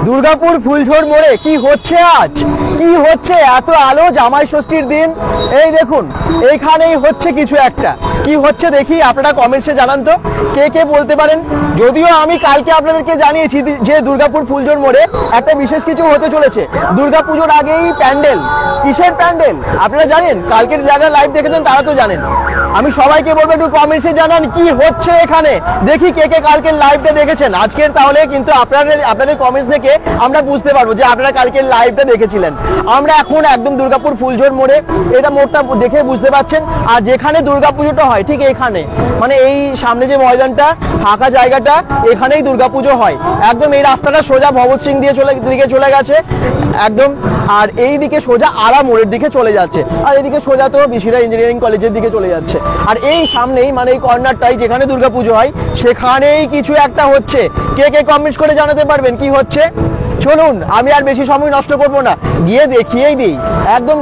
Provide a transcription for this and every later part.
দুর্গাপুর ফুলঝোর মোড়ে কি হচ্ছে আজ, কি হচ্ছে? এত আলো, জামাই ষষ্ঠীর দিন। এই দেখুন এইখানেই হচ্ছে কিছু একটা, কি হচ্ছে দেখি, আপনারা কমেন্টসে জানান তো কে কে বলতে পারেন। যদিও আমি কালকে আপনাদেরকে জানিয়েছি যে দুর্গাপুর ফুলঝোর মোড়ে একটা বিশেষ কিছু হতে চলেছে। দুর্গাপুজোর আগেই প্যান্ডেল। কিসের প্যান্ডেল আপনারা জানেন? কালকের যারা লাইভ দেখেছেন তারা তো জানেন। আমি সবাইকে বলবো একটু কমেন্টসে জানান কি হচ্ছে এখানে, দেখি কে কে কালকের লাইভটা দেখেছেন আজকের। তাহলে কিন্তু আপনাদের কমেন্টস দেখে আমরা বুঝতে পারবো যে আপনারা কালকের লাইভটা দেখেছিলেন। আমরা এখন একদম দুর্গাপুর ফুলঝোর মোড়ে, এটা মোড়টা দেখে বুঝতে পারছেন। আর যেখানে দুর্গাপুজোটা হয় ঠিক এখানে, মানে এই সামনে যে ময়দানটা ফাঁকা জায়গাটা, এখানেই দুর্গাপুজো হয়। একদম এই রাস্তাটা সোজা ভগৎ সিং দিকে চলে গেছে একদম, আর এই দিকে সোজা আরা মোড়ের দিকে চলে যাচ্ছে, আর এদিকে সোজা তো বিশিরা ইঞ্জিনিয়ারিং কলেজের দিকে চলে যাচ্ছে। আর এই সামনেই মানে এই কর্নারটাই যেখানে দুর্গাপুজো হয় সেখানেই কিছু একটা হচ্ছে। কে কে কমেন্টস করে জানাতে পারবেন কি হচ্ছে? চলুন আমি আর বেশি সময় নষ্ট করব না, গিয়ে দেখিয়েই দিই। একদম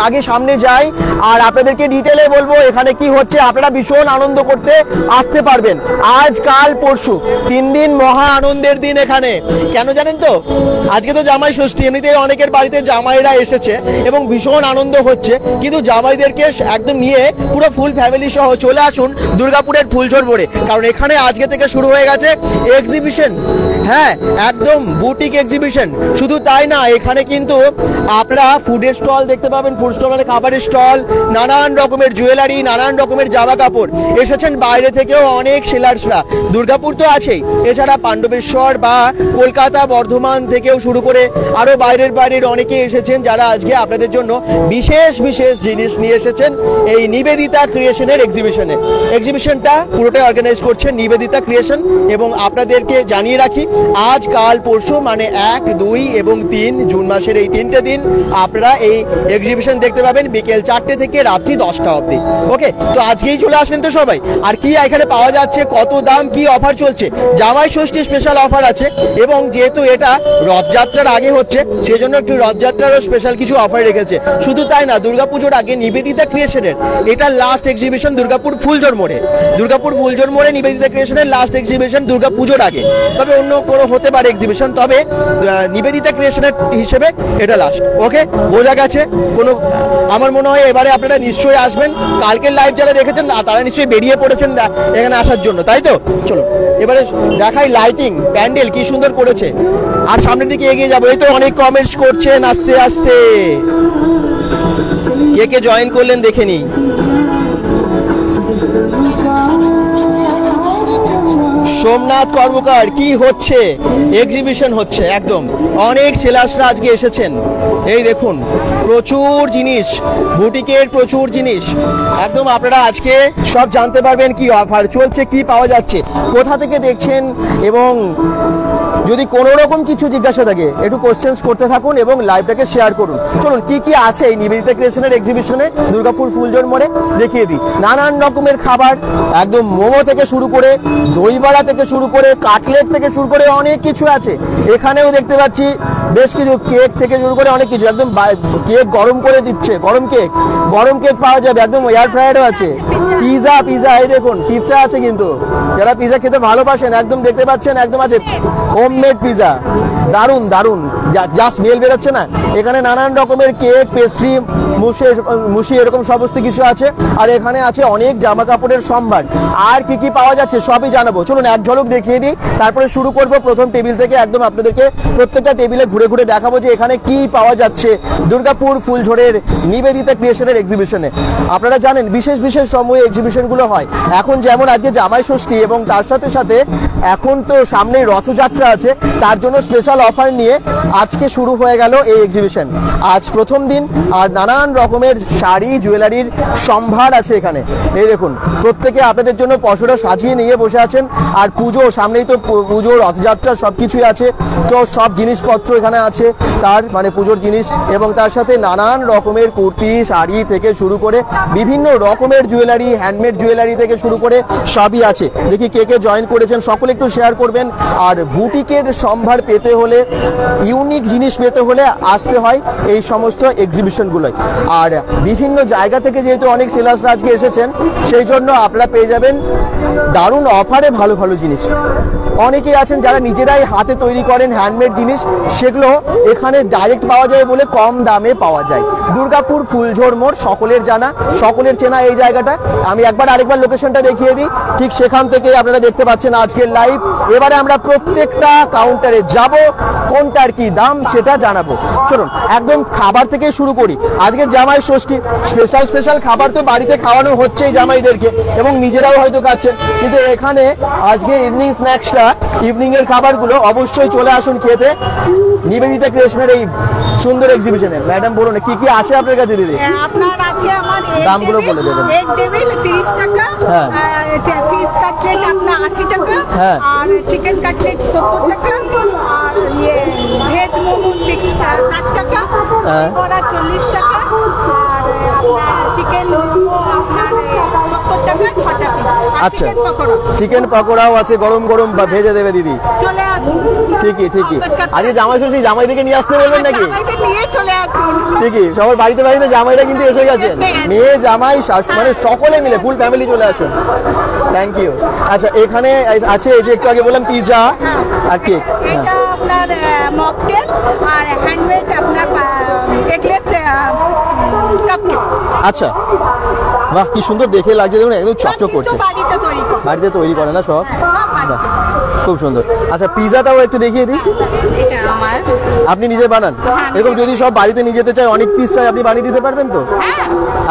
আগে সামনে যাই আর আপনাদেরকে ডিটেলে বলবো এখানে কি হচ্ছে। আপনারা ভীষণ আনন্দ করতে আসতে পারবেন আজ কাল পরশু, 3 দিন মহা আনন্দের দিন এখানে। কেন জানেন তো? আজকে তো জামাই ষষ্ঠী, এমনিতেই অনেকের বাড়িতে জামাইরা এসেছে এবং ভীষণ আনন্দ হচ্ছে, কিন্তু জামাইদেরকে একদম নিয়ে পুরো ফুল ফ্যামিলি সহ চলে আসুন দুর্গাপুরের ফুলঝোর মোড়ে, কারণ এখানে আজকে থেকে শুরু হয়ে গেছে এক্সিবিশন। হ্যাঁ, একদম বুটিক এক্সিবিশন। শুধু তাই না, এখানে কিন্তু আপনারা ফুডের স্টল দেখতে পাবেন, ফুড স্টল মানে খাবারের স্টল, নানান রকমের জুয়েলারি, নানান রকমের জামা কাপড়। এসেছেন বাইরে থেকেও অনেক সেলার্সরা, দুর্গাপুর তো আছেই, এছাড়া পাণ্ডবেশ্বর বা কলকাতা বর্ধমান থেকেও শুরু করে আরো বাইরের অনেকে এসেছেন, যারা আজকে আপনাদের জন্য বিশেষ বিশেষ জিনিস নিয়ে এসেছেন এই নিবেদিতা ক্রিয়েশনের এক্সিবিশনে। এক্সিবিশনটা পুরোটাই অর্গানাইজ করছে নিবেদিতা ক্রিয়েশন। এবং আপনাদেরকে জানিয়ে রাখি আজ কাল পরশু মানে 1, 2 এবং 3 জুন মাসের এই 3টে দিন আপনারা এই এক্সিবিশন দেখতে পাবেন বিকেল 4টে থেকে রাত্রি 10টা অবধি। ওকে, তো আজকেই চলে আসবেন তো সবাই। আর কি এখানে পাওয়া যাচ্ছে, কত দাম, কি অফার চলছে, জামাই ষষ্ঠী স্পেশাল অফার আছে। এবং যেহেতু এটা রথযাত্রার আগে হচ্ছে সেজন্য একটু রথযাত্রারও স্পেশাল কিছু অফার রেখেছে। শুধু তাই না, দুর্গাপুজোর আগে নিবেদিতা ক্রিয়েশনের এটা লাস্ট এক্সিবিশন দুর্গাপুর ফুলঝোর মোড়ে। দুর্গাপুর ফুলঝোর মোড়ে নিবেদিতা ক্রিয়েশনের লাস্ট এক্সিবিশন দুর্গাপুজোর আগে, তবে অন্য কোনো হতে পারে এক্সিবিশন, তবে নিবেদিতা ক্রিয়েশনের হিসেবে এটা লাস্ট। ওকে, বোঝা গেছে? কোনো আমার মনে হয় এবারে আপনারা নিশ্চয়ই আসবেন। কালকের লাইভ যারা দেখেছেন তারা নিশ্চয়ই বেরিয়ে পড়েছেন এখানে আসার জন্য, তাই তো? চলো এবারে দেখাই লাইটিং, প্যান্ডেল কি সুন্দর করেছে। আর সামনের দিকে এগিয়ে যাবো। এই তো অনেক কমেন্টস করছেন আস্তে আস্তে, কে কে জয়েন করলেন দেখে নিই। সোমনাথ কর্মকার, কি হচ্ছে? এক্সিবিশন হচ্ছে একদম, অনেক সেলার্সরা আজকে এসেছেন। এই দেখুন প্রচুর জিনিস, বুটিকের প্রচুর জিনিস একদম। আপনারা আজকে সব জানতে পারবেন কি অফার চলছে, কি পাওয়া যাচ্ছে, কোথা থেকে দেখছেন। এবং যদি কোনো রকম কিছু জিজ্ঞাসা থাকে একটু কোশ্চেন্স করতে থাকুন এবং লাইভটাকে শেয়ার করুন। চলুন কি কি আছে এই নিবেদিতা ক্রিয়েশনের এক্সিবিশনে দুর্গাপুর ফুলঝোর মোড়ে দেখিয়ে দিই। নানান রকমের খাবার, একদম মোমো থেকে শুরু করে, দই বড়া থেকে শুরু করে, কাটলেট থেকে শুরু করে অনেক কিছু আছে। এখানেও দেখতে পাচ্ছি বেশ কিছু কেক থেকে শুরু করে অনেক কিছু, একদম কেক গরম করে দিচ্ছে, গরম কেক পাওয়া যাবে, একদম এয়ার ফ্রায়ারও আছে। পিজা, এই দেখুন পিৎজা আছে, কিন্তু যারা পিজা খেতে ভালোবাসেন একদম দেখতে পাচ্ছেন একদম আছে হোমমেড পিজা, দারুন যা স্মেল বেরোচ্ছে না। এখানে নানান রকমের কেক, পেস্ট্রি, মুশি এরকম সমস্ত কিছু আছে। আর এখানে আছে অনেক জামা কাপড়ের সম্ভার। আর কি কি পাওয়া যাচ্ছে সবই জানাবো, চলুন এক ঝলক দেখিয়ে দিই, তারপরে শুরু করব প্রথম টেবিল থেকে। একদম আপনাদেরকে প্রত্যেকটা টেবিলে ঘুরে ঘুরে দেখাবো যে এখানে কি পাওয়া যাচ্ছে দুর্গাপুর ফুলঝোরের নিবেদিতা ক্রিয়েশনের এক্সিবিশনে। আপনারা জানেন বিশেষ বিশেষ সময়ে এক্সিবিশনগুলো হয়। এখন যেমন আজকে জামাই ষষ্ঠী এবং তার সাথে সাথে এখন তো সামনে রথযাত্রা আছে, তার জন্য স্পেশাল অফার নিয়ে আজকে শুরু হয়ে গেল এই এক্সিবিশন। আজ প্রথম দিন আর নানান রকমের শাড়ি, জুয়েলারির সম্ভার আছে এখানে। এই দেখুন প্রত্যেকে আপনাদের জন্য পশরা সাজিয়ে নিয়ে বসে আছেন। আর পুজো সামনেই তো, পুজো, রথযাত্রা সবকিছুই আছে, তো সব জিনিসপত্র এখানে আছে তার মানে পুজোর জিনিস। এবং তার সাথে নানান রকমের কুর্তি, শাড়ি থেকে শুরু করে বিভিন্ন রকমের জুয়েলারি, হ্যান্ডমেড জুয়েলারি থেকে শুরু করে সবই আছে। দেখি কে কে জয়েন করেছেন, সকলে একটু শেয়ার করবেন। আর বুটিকের সম্ভার পেতে হলে, ইউনিক জিনিস পেতে হলে আসতে হয় এই সমস্ত এক্সিবিশনগুলোয়। আর বিভিন্ন জায়গা থেকে যেহেতু অনেক সেলার্সরা আজকে এসেছেন, সেই জন্য আপনারা পেয়ে যাবেন দারুণ অফারে ভালো ভালো জিনিস। অনেকেই আছেন যারা নিজেরাই হাতে তৈরি করেন হ্যান্ডমেড জিনিস, সেগুলো এখানে ডাইরেক্ট পাওয়া যায় বলে কম দামে পাওয়া যায়। দুর্গাপুর ফুলঝোড় মোড়, সকলের জানা, সকলের চেনা এই জায়গাটা। আমি আরেকবার লোকেশনটা দেখিয়ে দিই। ঠিক সেখান থেকে আপনারা দেখতে পাচ্ছেন আজকের লাইভ। এবারে আমরা প্রত্যেকটা কাউন্টারে যাব, কোনটার কি দাম সেটা জানাবো। চলুন একদম খাবার থেকে শুরু করি। আজকে জামাই ষষ্ঠী, স্পেশাল খাবার তো বাড়িতে খাওয়ানো হচ্ছেই জামাইদেরকে, এবং নিজেরাও হয়তো খাচ্ছেন, কিন্তু এখানে আজকে ইভিনিং স্ন্যাক্সটা, ইভিনিং এর খাবারগুলো অবশ্যই চলে আসুন খেতে নিবেদিতা ক্রিয়েশনের এই সুন্দর এক্সিবিশনে। ম্যাডাম বলুন কি কি আছে আপনার কাছে দিদি? আপনার আছে আমার দামগুলো বলে দেবেন। এক টেবিল 30 টাকা, হ্যাঁ, ফিশ কাটলেট আপনার 80 টাকা, হ্যাঁ, আর চিকেন কাটলেট 70 টাকা, আর ভেজ মোমো 60 টাকা, হ্যাঁ, বড়া 40 টাকা, আর আপনার চিকেন মোমো আপনার 70 টাকা 6টা পিস। আচ্ছা, চিকেন পকোড়াও আছে, গরম গরম বা ভেজে দেবে দিদি। চলে আসুন। ঠিকই। আজকে জামাই ষষ্ঠী, জামাইদিকে নিয়ে আসতে বলবেন নাকি? জামাইকে নিয়ে চলে আসুন। ঠিকই, সবার বাড়িতে জামাইরা কিন্তু এসে গেছেন, মেয়ে জামাই মানে সকলে মিলে ফুল ফ্যামিলি চলে আসুন। Thank you. আচ্ছা, এখানে আছে এই যে একটু আগে বললাম পিৎজা আর কেক। এটা আপনার মকটেল আর হ্যান্ডমেড আপনার এগলেস কাপকেক। আচ্ছা, বাহ কি সুন্দর দেখে লাগছে, দেখুন একদম চকচক করছে। বাড়িতে তৈরি করে না সব? খুব সুন্দর। আচ্ছা, পিৎজাটাও একটু দেখিয়ে দিই। এটা আমার, আপনি নিজে বানান? এরকম যদি সব বাড়িতে নিয়ে যেতে চাই, অনেক পিস চাই, আপনি বানিয়ে দিতে পারবেন তো?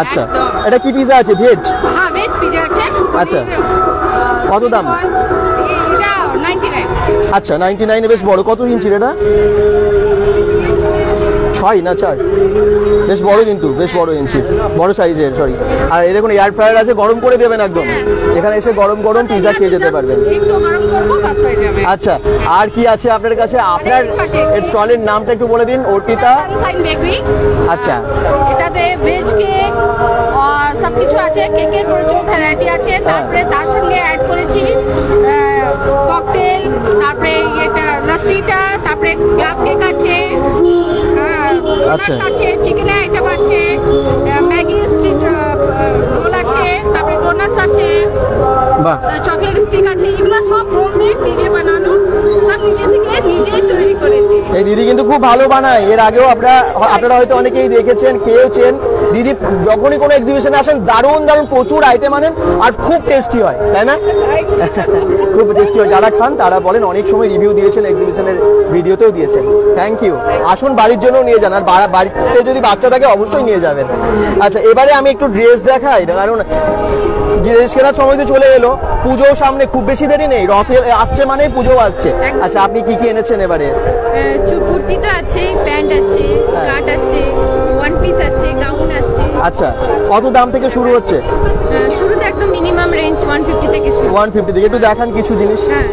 আচ্ছা, এটা কি পিৎজা আছে? ভেজ? হ্যাঁ, ভেজ পিৎজা আছে। আচ্ছা, কত দাম? এটা 99। আচ্ছা, 99 বেশ বড়। কত ইঞ্চির এটা? 6 না 4? বেশ বড়, কিন্তু বেশ বড় ইঞ্চি, বড় সাইজের। সরি। আর এই দেখুন এয়ার ফ্রায়ার আছে, গরম করে দেবেন একদম। এখানে এসে গরম গরম পিৎজা খেয়ে যেতে পারবেন। একটু গরম করব, বাস হয়ে যাবে। আচ্ছা, আর কি আছে আপনার কাছে? আপনার স্টলের নামটা একটু বলে দিন। Arpita Sunshine bakery. আচ্ছা, এটাতে ভেজ কেক আর সবকিছু আছে, কেকের প্রচুর ভ্যারাইটি আছে। তারপরে তার সঙ্গে অ্যাড করেছি ককটেল, তারপরে এটা লস্যিটা, তারপরে গ্লাস কেক আছে, আচ্ছা, আছে চিকেন আইটেম আছে, ম্যাগি স্ট্রিট রোল আছে, তারপরে ডোনাটস আছে, বাহ, চকলেট স্টিক আছে। এগুলো সব হোমমেড, নিজে বানানো, সব নিজে থেকে নিজেই তৈরি করেছি। এই দিদি কিন্তু খুব ভালো বানায়। এর আগেও আপনারা হয়তো অনেকেই দেখেছেন, খেয়েছেন। দিদি যখনই কোনো এক্সিবিশনে আসেন দারুণ প্রচুর আইটেম আনেন, আর খুব টেস্টি হয়, তাই না? খুব টেস্টি হয়। যারা খান তারা বলেন, অনেক সময় রিভিউ দিয়েছেন, এক্সিবিশনের ভিডিওতেও দিয়েছেন। Thank you. আসুন, বাড়ির জন্য নিয়ে যান, আর বাড়িতে যদি বাচ্চা থাকে অবশ্যই নিয়ে যাবেন। আচ্ছা, এবারে আমি একটু ড্রেস দেখাই, কারণ ড্রেস কেনার সময় তো চলে এলো, পুজো সামনে, খুব বেশি দেরি নেই, রথ আসছে মানে পুজো আসছে। আচ্ছা, আপনি কি কি এনেছেন এবারে? কুর্তি তো আছে, প্যান্ট আছে, স্কার্ট আছে, ওয়ান পিস আছে, গাউন আছে। আচ্ছা, কত দাম থেকে শুরু হচ্ছে? শুরুতে একদম মিনিমাম রেঞ্জ 150 থেকে শুরু। 150 থেকে। একটু দেখান কিছু জিনিস। হ্যাঁ,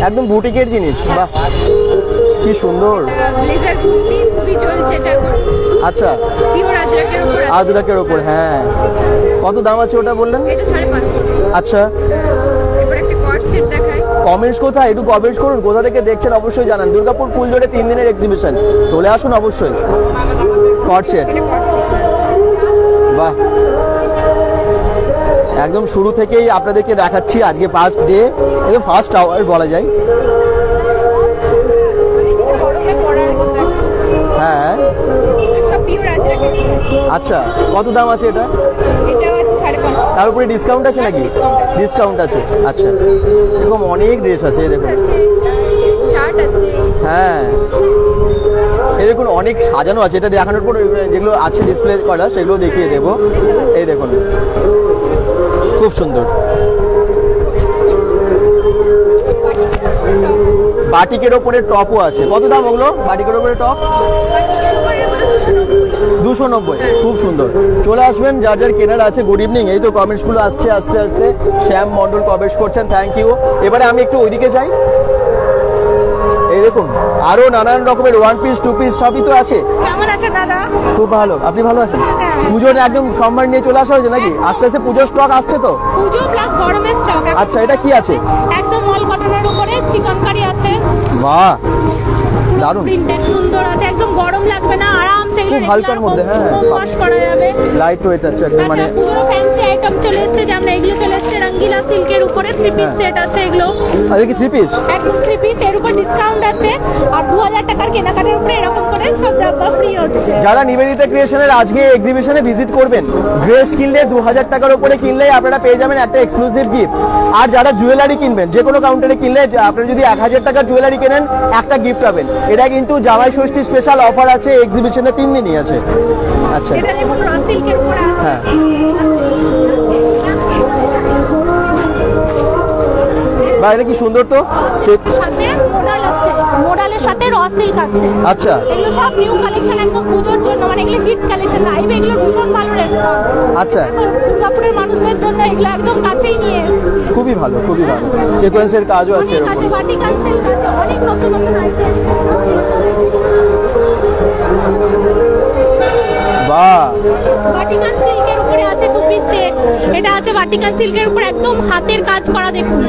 একদম বুটিকের জিনিস। বাহ, কি সুন্দর। ব্লেজার কুর্তি খুবই চলছে এটা এখন। আচ্ছা, পিওর আজরাকের উপর আছে। আজরাকের উপর, হ্যাঁ। কত দাম আছে ওটা বললেন? এটা 550। আচ্ছা, এবার একটা কট সেট দেখাই। কমেন্টস কোথায়? একটু কমেন্টস করুন, কোথা থেকে দেখছেন অবশ্যই জানান। দুর্গাপুর ফুলজোড়ে 3 দিনের এক্সিবিশন, চলে আসুন অবশ্যই। কট সেট, বাহ, একদম শুরু থেকেই আপনাদেরকে দেখাচ্ছি। আজকে ফার্স্ট ডে, একদম ফার্স্ট আওয়ার বলা যায়। হ্যাঁ, সব পিওর আজরাকের। আচ্ছা, কত দাম আছে এটা? এটা আছে 550। তার উপরে ডিসকাউন্ট আছে নাকি? ডিসকাউন্ট আছে। আচ্ছা, এরকম অনেক ড্রেস আছে, দেখুন। শার্ট আছে। হ্যাঁ, এই দেখুন অনেক সাজানো আছে। এটা দেখানোর পর যেগুলো আছে ডিসপ্লে করা সেগুলো দেখিয়ে দেবো। এই দেখুন, খুব সুন্দর। বাটিকের ওপরে টপও আছে। কত দাম ওগুলো? বাটিকের ওপরে টপ 290। খুব সুন্দর। চলে আসবেন যার যার কেনার আছে। Good evening. এই তো কমেন্টস গুলো আসছে আস্তে আস্তে। শ্যাম মন্ডল কমেন্টস করছেন, থ্যাংক ইউ। এবারে আমি একটু ওইদিকে যাই। এই দেখুন দেখুন আরো নানান রকমের ওয়ান পিস টু পিস সবই তো আছে। কেমন আছে দাদা? খুব ভালো, আপনি ভালো আছেন? হ্যাঁ। পুজোর একদম সম্মান নিয়ে চলে আসা হয়েছে নাকি? আস্তে আস্তে পুজোর স্টক আসছে তো? পুজো প্লাস গরমের স্টক। আচ্ছা, এটা কি আছে? একদম মল কটনের উপরে চিকনকারি আছে। বাহ, দারুণ। প্রিন্টেড সুন্দর আছে, একদম গরম লাগবে না, আরামসে এগুলো খুব হালকার মধ্যে, হ্যাঁ। ওয়াশ করা যাবে। লাইট ওয়েট আছে একদম, মানে পুরো ফ্যান্সি আইটেম চলে এসেছে, যেমন এগুলো চলে এসেছে রঙ্গিলা সিল্কের উপরে 3 পিস হ্যাঁ। সেট আছে এগুলো। আরে কি 3 পিস? একদম 3 পিস, এর উপর ডিসকাউন্ট আছে আর 2000 টাকার কেনাকাটার উপরে এরকম করে সব দাম ফ্রি হচ্ছে। যারা নিবেদিতা ক্রিয়েশনের আজকে এক্সিবিশনে ভিজিট করবেন, ড্রেস কিনলে 2000 টাকার উপরে কিনলেই আপনারা পেয়ে যাবেন একটা এক্সক্লুসিভ গিফট। আর যারা জুয়েলারি কিনবেন, যে কোনো কাউন্টারে কিনলে আপনারা যদি 1000 টাকার জুয়েলারি কেনেন একটা গিফট পাবেন। এটা কিন্তু জামাই ষষ্ঠী স্পেশাল অফার আছে, এক্সিবিশনে 3 দিনই আছে। আচ্ছা, এটা দেখুন র সিল্কের উপরে আছে। হ্যাঁ। বা এটা কি সুন্দর তো। সাথে মোডাল আছে, মোডালের সাথে র সিল্ক আছে। আচ্ছা, এগুলো সব নিউ কালেকশন, একদম পুজোর জন্য, মানে এগুলো হিট কালেকশন। লাইভে এগুলো ভীষণ ভালো রেসপন্স। আচ্ছা, দুর্গাপুরের মানুষদের জন্য এগুলো একদম কাছেই নিয়ে এসেছি। খুবই ভালো, খুবই ভালো। সিকোয়েন্সের কাজও আছে অনেক এর আছে, উপর। ভার্টিকাল সিল্ক আছে, অনেক নতুন নতুন আইটেম। বাহ, ভার্টিকাল সিল্কের উপরে আছে 2 পিস সেট। এটা আছে ভার্টিকাল সিল্কের উপর একদম হাতের কাজ করা, দেখুন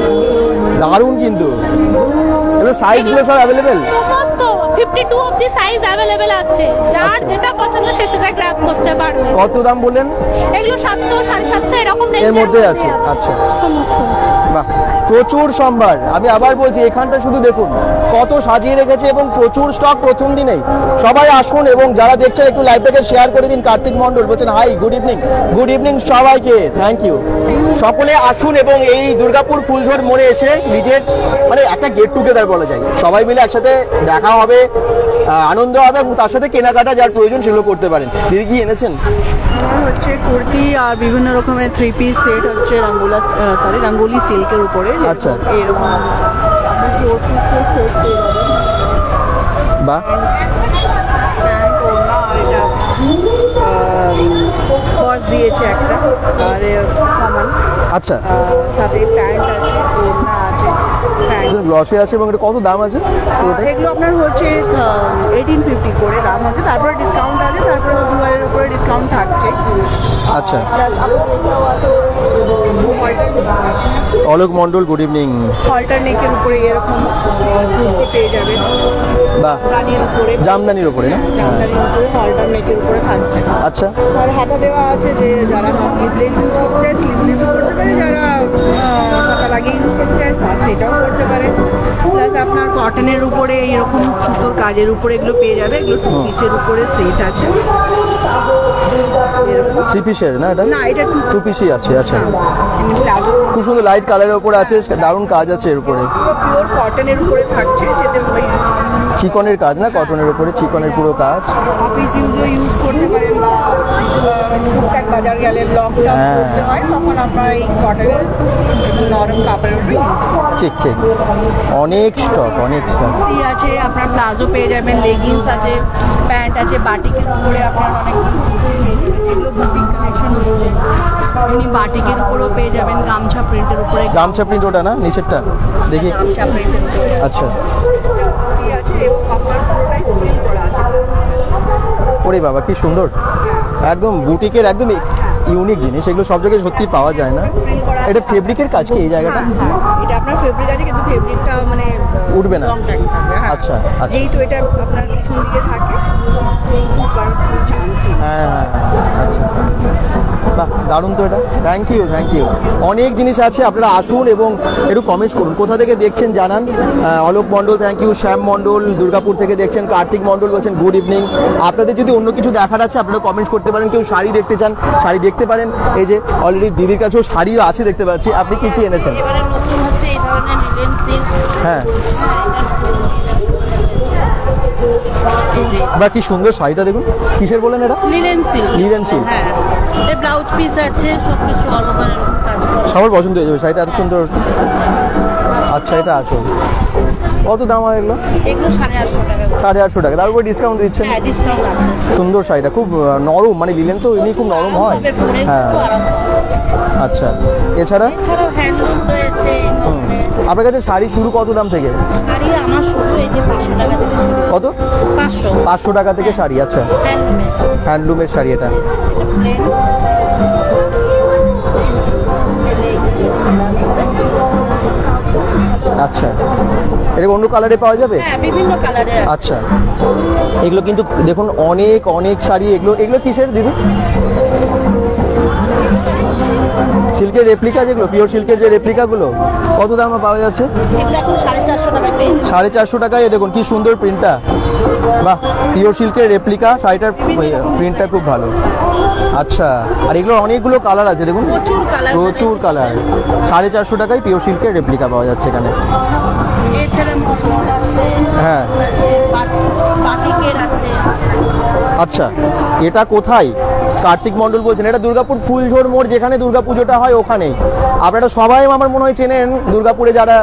দারুণ কিন্তু। এগুলো সাইজগুলো সব অ্যাভেলেবেল? সমস্ত 52 অবধি সাইজ অ্যাভেলেবেল আছে, যার যেটা পছন্দ সে সেটা গ্র্যাব করতে পারবে। কত দাম বললেন? এগুলো 700 750 এরকম এর মধ্যে আছে? আচ্ছা, সমস্ত। বাহ, প্রচুর সম্ভার। আমি আবার বলছি, এখানটা শুধু দেখুন কত সাজিয়ে রেখেছে এবং প্রচুর স্টক প্রথম দিনেই। সবাই আসুন এবং যারা দেখছেন একটু লাইভটাকে শেয়ার করে দিন। কার্তিক মন্ডল বলছেন hi, good evening. Good evening সবাইকে, থ্যাংক ইউ। সকলে আসুন এবং এই দুর্গাপুর ফুলঝোর মোড়ে এসে নিজের মানে একটা গেট টুগেদার বলা যায়, সবাই মিলে একসাথে দেখা হবে, আনন্দ হবে এবং তার সাথে কেনাকাটা যার প্রয়োজন সেগুলো করতে পারেন। দিদি কি এনেছেন? আমার হচ্ছে কুর্তি আর বিভিন্ন রকমের 3 পিস সেট হচ্ছে রঙ্গোলি সিল্কের উপরে। আচ্ছা। এরকম 4 পিস সেট পেয়ে যাবেন। বাহ, পর্স দিয়েছে একটা, আর কমন আচ্ছা। সাথে প্যান্ট আছে, ওড়না আছে, প্যান্ট। গ্লসে আছে এবং এটা কত দাম আছে? এগুলো আপনার হচ্ছে 1850 করে দাম হচ্ছে, তারপরে ডিসকাউন্ট আছে, তারপরে 2000 এর উপরে ডিসকাউন্ট থাকছে। আচ্ছা, অলোক মন্ডল, গুড ইভিনিং। অল্টারনেকের উপরে এরকম কুর্তি পেয়ে যাবেন, বাহ, দানির উপরে, জামদানির উপরে না? জামদানির উপরে অল্টারনেকের উপরে থাকছে। আচ্ছা, আর হাতা দেওয়া আছে, যে যারা স্লিভলেস ইউজ করতে চায় স্লিভলেস করতে পারে, যারা হাতা লাগিয়ে ইউজ করতে চায় সেটাও করতে পারে। প্লাস আপনার কটনের উপরে এরকম সুতোর কাজের উপরে এগুলো পেয়ে যাবে। এগুলো 2 পিসের উপরে সেট আছে। 3 পিসের না এটা? না, এটা 2 পিসই আছে। আচ্ছা, প্লাজো খুব সুন্দর লাইট কালারের উপরে আছে, দারুণ কাজ আছে এর উপরে। পিওর কটনের উপরে থাকছে, যেতে চিকনের কাজ না, কটনের উপরে চিকনের পুরো কাজ। অফিস ইউজ করতে পারেন, বা টুকটাক বাজার গেলে লকডাউন হ্যাঁ। করতে হয়, তখন আপনারা এই কটনের নরম কাপড়ের উপরে ইউজ করতে ঠিক ঠিক, অনেক স্টক, অনেক স্টক। কুর্তি আছে, আপনার প্লাজো পেয়ে যাবেন, লেগিংস আছে, প্যান্ট আছে, বাটিকের উপরে আপনার অনেক এগুলো বুটিক কালেকশন রয়েছে। এমনি বাটিকের উপরেও পেয়ে যাবেন, গামছা প্রিন্টের উপরে, গামছা প্রিন্ট ওটা না নিচেরটা দেখি? গামছা প্রিন্টের উপরে আচ্ছা, কুর্তি আছে এবং আপনার পুরোটাই ফুল করা আছে। ওরে বাবা কি সুন্দর, একদম বুটিকের একদম ইউনিক জিনিস, এগুলো সব জায়গায় সত্যি পাওয়া যায় না। এটা ফেব্রিকের কাজ কি এই জায়গাটা? এটা আপনার ফেব্রিক আছে, কিন্তু ফেব্রিকটা মানে উঠবে না। লং টাইম থাকবে। হ্যাঁ। আচ্ছা, আচ্ছা। যেহেতু এটা আপনার পিছন দিকে থাকে, চান্সই। হ্যাঁ হ্যাঁ, আচ্ছা, বাহ, দারুণ তো এটা। Thank you, thank you. অনেক জিনিস আছে, আপনারা আসুন এবং একটু কমেন্টস করুন কোথা থেকে দেখছেন জানান। অলোক মন্ডল থ্যাংক ইউ, শ্যাম মন্ডল দুর্গাপুর থেকে দেখছেন, কার্তিক মন্ডল বলছেন গুড ইভিনিং। আপনাদের যদি অন্য কিছু দেখার আছে আপনারা কমেন্টস করতে পারেন। কেউ শাড়ি দেখতে চান শাড়ি দেখতে পারেন, এই যে অলরেডি দিদির কাছেও শাড়িও আছে দেখতে পাচ্ছি। আপনি কি কি এনেছেন? এবারে নতুন হচ্ছে এই ধরনের লিলেন সিল্ক। হ্যাঁ, বা কি সুন্দর শাড়িটা দেখুন, কিসের বলেন এটা? Linen silk. Linen silk. হ্যাঁ, এর ব্লাউজ পিস আছে, সব কিছু অল ওভার কাজ করা। সবার পছন্দ হয়ে যাবে শাড়িটা, এত সুন্দর। আচ্ছা, এটা আছো, কত দাম হয় এগুলো? এগুলো 850 টাকা। 850 টাকা, তার উপরে ডিসকাউন্ট দিচ্ছেন? হ্যাঁ, ডিসকাউন্ট আছে। সুন্দর শাড়িটা, খুব নরম, মানে লিলেন তো এমনি খুব নরম হয়। হ্যাঁ, আচ্ছা। এছাড়া এছাড়াও হ্যান্ডলুম রয়েছে এই ধরনের। আপনার কাছে শাড়ি শুরু কত দাম থেকে? শাড়ি আমার শুরু এই যে 500 টাকা কত? 500 500 টাকা থেকে শাড়ি। আচ্ছা, হ্যান্ডলুমের শাড়ি এটা। আচ্ছা, এটা অন্য কালারে পাওয়া যাবে? হ্যাঁ, বিভিন্ন কালারের। আচ্ছা, এগুলো কিন্তু দেখুন অনেক অনেক শাড়ি। এগুলো কিসের দিদি? সিল্কের রেপ্লিকা, যেগুলো পিওর সিল্কের যে রেপ্লিকাগুলো, কত দামে পাওয়া যাচ্ছে? এগুলো এখন 450 টাকা পেয়ে 450 টাকায়। দেখুন কি সুন্দর প্রিন্টটা, বাহ, পিওর সিল্কের রেপ্লিকা। শাড়িটার প্রিন্টটা খুব ভালো। আচ্ছা, আর এগুলো অনেকগুলো কালার আছে দেখুন, প্রচুর কালার, প্রচুর কালার। 450 টাকায় পিওর সিল্কের রেপ্লিকা পাওয়া যাচ্ছে এখানে। এছাড়া মফল আছে, হ্যাঁ, বাটিকের আছে। আচ্ছা, এটা কোথায়? কার্তিক মণ্ডল বলছেন। এটা দুর্গাপুর ফুলঝোর মোড়, যেখানে দুর্গাপুজোটা হয় ওখানেই। আপনারা সবাই আমার মনে হয় চেনেন, দুর্গাপুরে যারা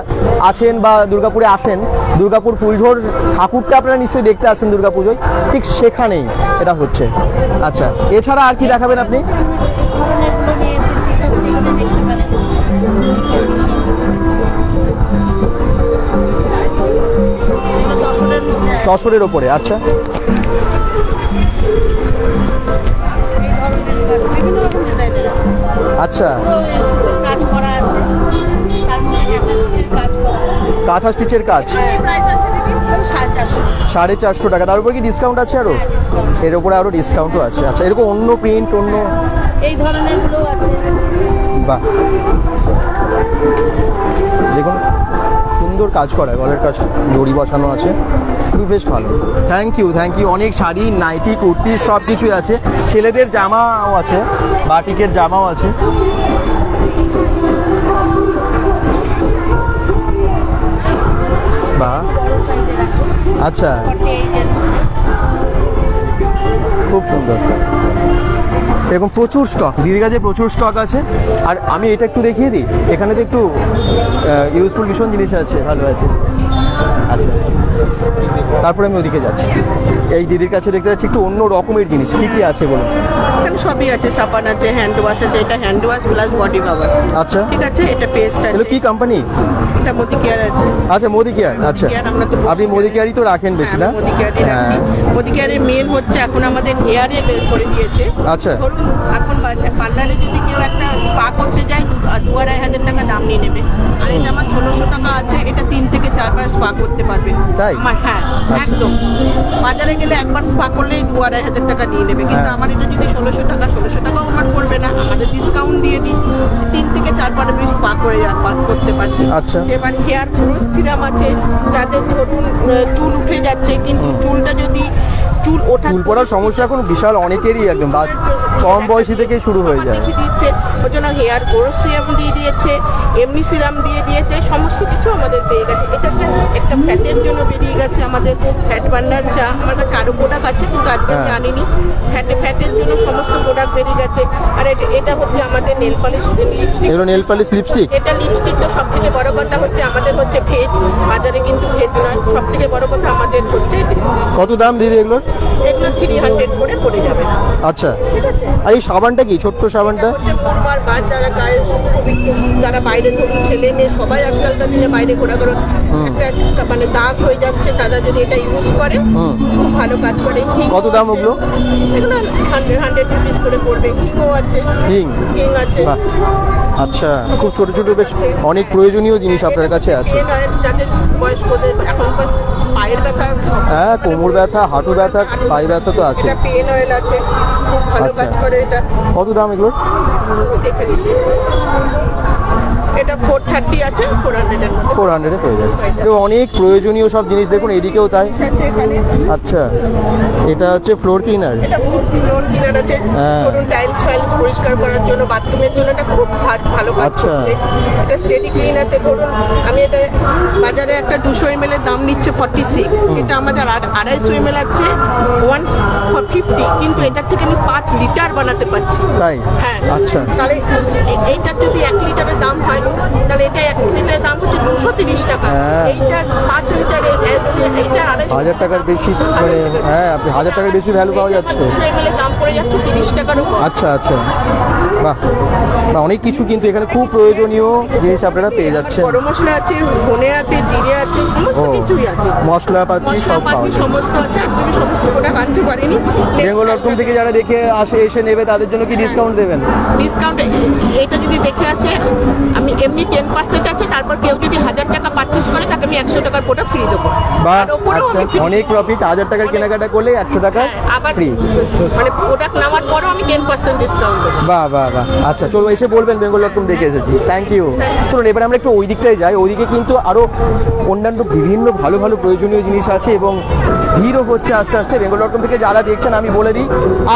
আছেন বা দুর্গাপুরে আসেন, দুর্গাপুর ফুলঝোর ঠাকুরটা আপনারা নিশ্চয়ই দেখতে আসেন দুর্গাপুজোয়, ঠিক সেখানেই এটা হচ্ছে। আচ্ছা, এছাড়া আর কি দেখাবেন আপনি? এগুলো নিয়ে এসেছি, এগুলো দেখতে পারেন। এগুলো 10-এর মধ্যে আছে। তসরের ওপরে। আচ্ছা, এই ধরনের কাজ, বিভিন্ন রকম ডিজাইনের আছে। আচ্ছা, পুরো সুতোর কাজ করা আছে, তার মধ্যে একটা স্টিচের কাজ করা আছে। কাঁথা স্টিচের কাজ। প্রাইস আছে দিদি 450। 450 টাকা। তার উপর কি ডিসকাউন্ট আছে আরো? এর উপরে আরো ডিসকাউন্টও আছে। আচ্ছা, এরকম অন্য প্রিন্ট, অন্য এই ধরনের গুলো আছে। বাহ, দেখুন সুন্দর কাজ করা, গলের কাজ জড়ি বসানো আছে, খুবই বেশ ভালো। Thank you, thank you. অনেক শাড়ি, নাইটি, কুর্তি সব কিছুই আছে। ছেলেদের জামাও আছে, বাটিকের জামাও আছে। বাহ, বড় সাইজের আছে, আচ্ছা, 48-এর মধ্যে। খুব সুন্দর। এরকম প্রচুর স্টক, দিদির কাছে প্রচুর স্টক আছে। আর আমি এটা একটু দেখিয়ে দিই, এখানে তো একটু ইউজফুল ভীষণ জিনিস আছে, ভালো আছে। আচ্ছা, তারপরে আমি ওদিকে যাচ্ছি। এই দিদির কাছে দেখতে যাচ্ছি একটু অন্য রকমের জিনিস। কি কি আছে বলুন? এখানে সবই আছে, সাবান আছে, হ্যান্ড ওয়াশ আছে। এটা hand wash plus body cover. আচ্ছা, ঠিক আছে, এটা পেস্ট আছে। এগুলো কি কোম্পানি? এটা মোদি কেয়ার আছে। আচ্ছা, মোদি কেয়ার। আচ্ছা, কেয়ার আমরা তো আপনি মোদি কেয়ারই তো রাখেন বেশি না? মোদি কেয়ারই রাখি। মোদি কেয়ারের মেন হচ্ছে এখন আমাদের হেয়ারে বের করে দিয়েছে। আচ্ছা, ধরুন এখন পার্লারে যদি কেউ একটা স্পা করতে যায় 2-2,500 টাকা দাম নিয়ে নেবে। আর এটা আমার 1600 টাকা আছে। এটা 3 থেকে 4 বার স্পা করতে পারবে তাই? আমার। হ্যাঁ, একদম। বাজারে গেলে একবার স্পা করলেই 2-2,500 টাকা নিয়ে নেবে, কিন্তু হ্যাঁ। আমার এটা যদি 1600 টাকাও আমার পড়বে না। আমাদের ডিসকাউন্ট দিয়ে দিই, 3 থেকে 4 বার আমি স্পা করে করতে পারছি। আচ্ছা। এবার হেয়ার গ্রোথ সিরাম আছে, যাদের ধরুন চুল উঠে যাচ্ছে, কিন্তু চুলটা যদি চুল ওঠা চুল পড়ার সমস্যা এখন বিশাল অনেকেরই, একদম কম বয়সী থেকে শুরু হয়ে যায়। দেখিয়ে দিচ্ছে, ওর জন্য হেয়ার গ্রোথ সিরাম দিয়ে দিয়েছে, এমনি সিরাম দিয়ে দিয়েছে, সমস্ত কিছু আমাদের পেয়ে গেছে। এটা একটা ফ্যাটের জন্য বেরিয়ে গেছে আমাদের ফ্যাট বার্নার চা। আমার কাছে আরো প্রোডাক্ট আছে, কিন্তু আজকে আমি হ্যাঁ। আনিনি। ফ্যাটের জন্য সমস্ত প্রোডাক্ট বেরিয়ে গেছে। আর এটা হচ্ছে আমাদের নেল পলিশ লিপস্টিক। এগুলো নেল পলিশ লিপস্টিক। এটা লিপস্টিক তো সব থেকে বড় কথা হচ্ছে আমাদের হচ্ছে ভেজ, বাজারে কিন্তু ভেজ নয়। সব থেকে বড় কথা আমাদের হচ্ছে কত দাম দিদি এগুলোর? এগুলো 300 করে পড়ে যাবে। আচ্ছা, ঠিক আছে। আর এই সাবানটা কি, ছোট্ট সাবানটা? এটা হচ্ছে মুরমার গাছ, যারা গায়ে যারা বাইরে ধরুন ছেলে মেয়ে সবাই আজকালকার দিনে বাইরে ঘোরাঘুরি, একটা মানে দাগ হয়ে যাচ্ছে, তারা যদি এটা ইউজ করে খুব ভালো কাজ করে। কত দাম ওগুলো? এগুলো 100 রুপিস করে পড়বে। হিংও আছে, হিং। হিং আছে। বাহ, আচ্ছা, খুব ছোট ছোট বেশ অনেক প্রয়োজনীয় জিনিস আপনার কাছে আছে। যাদের বয়স্কদের এখনকার পায়ের ব্যথা, হ্যাঁ, কোমর ব্যথা, হাঁটু ব্যথা, পায়ে ব্যথা তো আছে। এটা পেন অয়েল আছে, খুব ভালো আচ্ছা। কাজ করে এটা। কত দাম এগুলোর? দেখে নিন। এটা 430 আছে, 400-এর মধ্যে। 400-এ পেয়ে যাবে। অনেক প্রয়োজনীয় সব জিনিস দেখুন, এদিকেও তাই। আছে এখানে। আচ্ছা, এটা হচ্ছে ফ্লোর ক্লিনার। এটা ফ্লোর ক্লিনার আছে, হ্যাঁ। ধরুন টাইলস ফাইলস পরিষ্কার করার জন্য, বাথরুমের জন্য এটা খুব ভালো কাজ আচ্ছা। করছে। এটা স্টেডি ক্লিন আছে। ধরুন আমি এটা বাজারে একটা 200 ml এর দাম নিচ্ছে 46, এটা আমাদের 250 ml আছে 150, কিন্তু এটার থেকে আমি 5 লিটার বানাতে পারছি। তাই? হ্যাঁ। আচ্ছা। তাহলে এইটার যদি 1 লিটারের দাম হয়, তাহলে এটা 1 লিটারের দাম হচ্ছে 230 টাকা। হ্যাঁ। এইটার 5 লিটারের এটা 1000 টাকার বেশি, মানে হ্যাঁ, আপনি 1000 টাকার বেশি ভ্যালু পাওয়া যাচ্ছে। 200 ml দাম পড়ে যাচ্ছে 30 টাকার উপর। আচ্ছা আচ্ছা, বাহ, অনেক কিছু কিন্তু এখানে খুব প্রয়োজনীয় জিনিস আপনারা পেয়ে যাচ্ছেন। গরম মশলা আছে, ধনে আছে, জিরে আছে, সমস্ত কিছুই আছে। মশলাপাতি সব পাওয়া যায়। সমস্ত আছে, একদমই সমস্ত প্রোডাক্ট আনতে পারিনি। বেঙ্গল.com থেকে যারা দেখে আসে এসে নেবে তাদের জন্য কি ডিসকাউন্ট দেবেন? ডিসকাউন্ট এটা যদি দেখে আসে আমি এমনি 10% আছে, তারপর কেউ যদি 1000 টাকা পারচেজ করে তাকে আমি 100 টাকার প্রোডাক্ট ফ্রি দেবো। বা আর ওপরেও আচ্ছা, আমি free অনেক প্রফিট। 1000 টাকার কেনাকাটা করলে 100 টাকা আবার ফ্রি। মানে প্রোডাক্ট নেওয়ার পরেও আমি 10% ডিসকাউন্ট দেবো। বাহ বাহ বাহ, আচ্ছা চলো এসে বলবেন বেঙ্গল.com দেখে এসেছি। Thank you. চলুন এবার আমরা একটু ওই দিকটায় যাই। ওইদিকে কিন্তু আরো অন্যান্য বিভিন্ন ভালো ভালো প্রয়োজনীয় জিনিস আছে এবং ভিড়ও হচ্ছে আস্তে আস্তে। বেঙ্গল.com থেকে যারা দেখছেন আমি বলে দিই,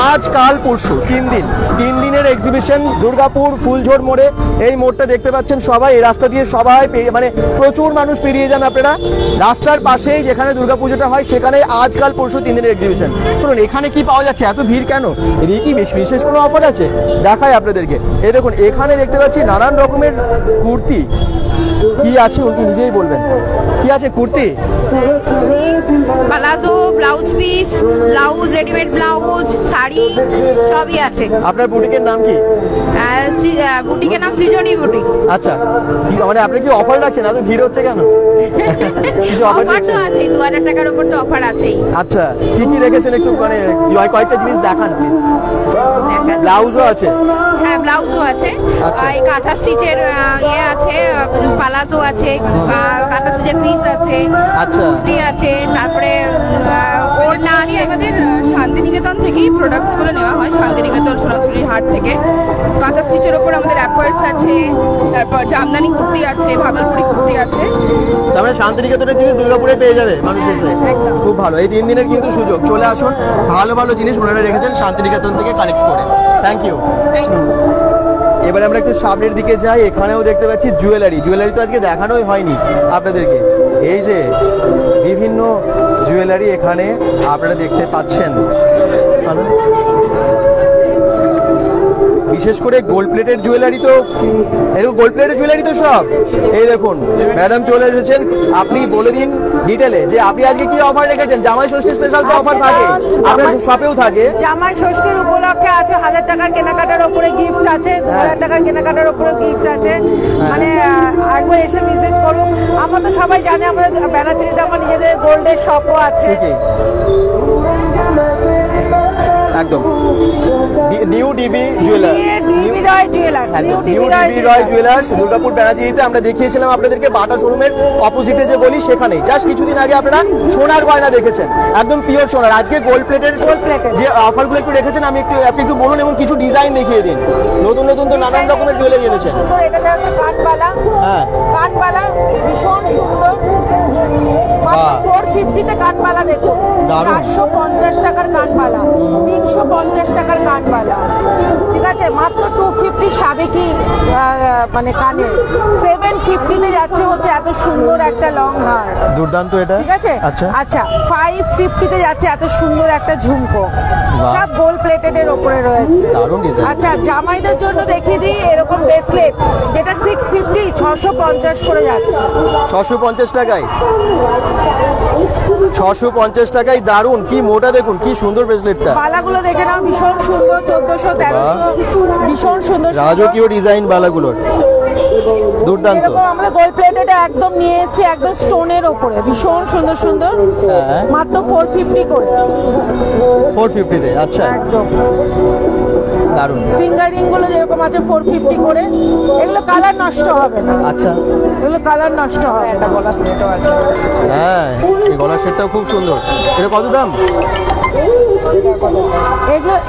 আজ কাল পরশু 3 দিনের এক্সিবিশন দুর্গাপুর ফুলঝোড় মোড়ে। এই মোড়টা দেখতে পাচ্ছেন সবাই, এই রাস্তা দিয়ে সবাই মানে প্রচুর মানুষ পেরিয়ে যান আপনারা। রাস্তার পাশেই যেখানে দুর্গাপুজোটা হয় সেখানে আজ কাল পরশু 3 দিনের এক্সিবিশন। চলুন এখানে কি পাওয়া যাচ্ছে, এত ভিড় কেন, এদিকে কি বিশেষ কোনো অফার আছে দেখাই আপনাদেরকে। এই দেখুন এখানে দেখতে পাচ্ছি নানান রকমের কুর্তি। কি আছে উনি নিজেই বলবেন, কি আছে kurti? Palazzo, blouse piece, blouse, readymade blouse, sari সবই আছে। আপনার বুটিকের নাম কি? বুটিকের নাম সৃজনী বুটিক। আচ্ছা, মানে আপনি কি অফার রাখছেন, এত ভিড় হচ্ছে কেন? কিছু অফার অফার তো আছে, 2000 টাকার উপর তো অফার আছেই। আচ্ছা, কি কি রেখেছেন একটু মানে কয়েকটা জিনিস দেখান প্লিজ। ব্লাউজও আছে? হ্যাঁ, ব্লাউজও আছে। আচ্ছা। এই কাঁথা স্টিচের ইয়ে আছে, পালাজো আছে, কাঁথা স্টিচের পিস আছে, আচ্ছা। কুর্তি আছে, তারপরে ওড়না আছে। আমাদের শান্তিনিকেতন থেকেই প্রোডাক্টস গুলো নেওয়া হয়, শান্তিনিকেতন সোনাঝুরির হাট থেকে। কাঁথা স্টিচের ওপর আমাদের অ্যাপওয়ার্স আছে, তারপর জামদানি কুর্তি আছে, ভাগলপুরি কুর্তি আছে। তার মানে শান্তিনিকেতনের জিনিস দুর্গাপুরে পেয়ে যাবে মানুষ এসে। খুব ভালো, এই 3 দিনের কিন্তু সুযোগ। চলে আসুন, ভালো ভালো জিনিস ওনারা রেখেছেন শান্তিনিকেতন থেকে কালেক্ট করে। Thank you. এবারে আমরা একটু সামনের দিকে যাই। এখানেও দেখতে পাচ্ছি জুয়েলারি তো আজকে দেখানোই হয়নি আপনাদেরকে। এই যে বিভিন্ন জুয়েলারি এখানে আপনারা দেখতে পাচ্ছেন, বিশেষ করে গোল্ড প্লেটের জুয়েলারি। তো এরকম গোল্ড প্লেটের জুয়েলারি তো সব। এই দেখুন ম্যাডাম চলে এসেছেন, আপনি বলে দিন ডিটেলে যে আপনি আজকে কি অফার রেখেছেন। জামাই ষষ্ঠী স্পেশাল তো অফার থাকে, আপনার শপেও থাকে। জামাই ষষ্ঠীর উপলক্ষে আছে 1000 টাকার কেনাকাটার উপরে গিফট আছে, 2000 টাকার কেনাকাটার উপরে গিফট আছে। মানে একবার এসে ভিজিট করুন। আমরা তো সবাই জানি আমাদের ব্যানাচিরিতে আমার নিজেদের গোল্ডের শপও আছে। ঠিকই, একদম নিউ ডিবি জুয়েলার্স দুর্গাপুর ব্যানার্জিতে আমরা দেখিয়েছিলাম আপনাদেরকে বাটা শোরুমের অপোজিটে যে গলি সেখানে। জাস্ট কিছুদিন আগে আপনারা সোনার গয়না দেখেছেন, একদম পিওর সোনার। আজকে গোল্ড প্লেটের যে অফারগুলো একটু রেখেছেন আপনি একটু বলুন এবং কিছু ডিজাইন দেখিয়ে দিন। নতুন নতুন তো নানান রকমের জুয়েলারি এনেছেন। সুন্দর, এটা হচ্ছে কাঠবালা। হ্যাঁ, কাঠবালা ভীষণ সুন্দর। 450 তে কাঠবালা দেখুন, 450 টাকার কাঠবালা, 350 টাকার কাঠবালা। ঠিক আছে, মাত্র 250 সাবেকি মানে কানের। 750 তে যাচ্ছে হচ্ছে এত সুন্দর একটা লং হার, দুর্দান্ত এটা। ঠিক আছে। আচ্ছা আচ্ছা, 550 তে যাচ্ছে এত সুন্দর একটা ঝুমকো। সব গোল্ড প্লেটেড এর উপরে রয়েছে। দারুণ ডিজাইন। আচ্ছা, জামাইদের জন্য দেখিয়ে দিই এরকম ব্রেসলেট, যেটা 650 650 করে যাচ্ছে। 650 টাকায়, 650 টাকায় দারুণ। কি মোটা দেখুন, কি সুন্দর ব্রেসলেটটা। বালাগুলো দেখে নাও, ভীষণ সুন্দর। 1400 1300, ভীষণ সুন্দর। রাজকীয় ডিজাইন বালাগুলোর, দুর্দান্ত। এরকম আমাদের গোল্ড প্লেটেড একদম নিয়ে এসেছি, একদম স্টোনের ওপরে, ভীষণ সুন্দর সুন্দর। হ্যাঁ, মাত্র 450 করে। 450 তে, আচ্ছা একদম দারুণ। ফিঙ্গারিং গুলো যেরকম আছে 450 করে। এগুলো কালার নষ্ট হবে না। আচ্ছা, এগুলো কালার নষ্ট হবে না। গলা সেটও আছে। হ্যাঁ, এই গলার সেটটাও খুব সুন্দর। এটা কত দাম?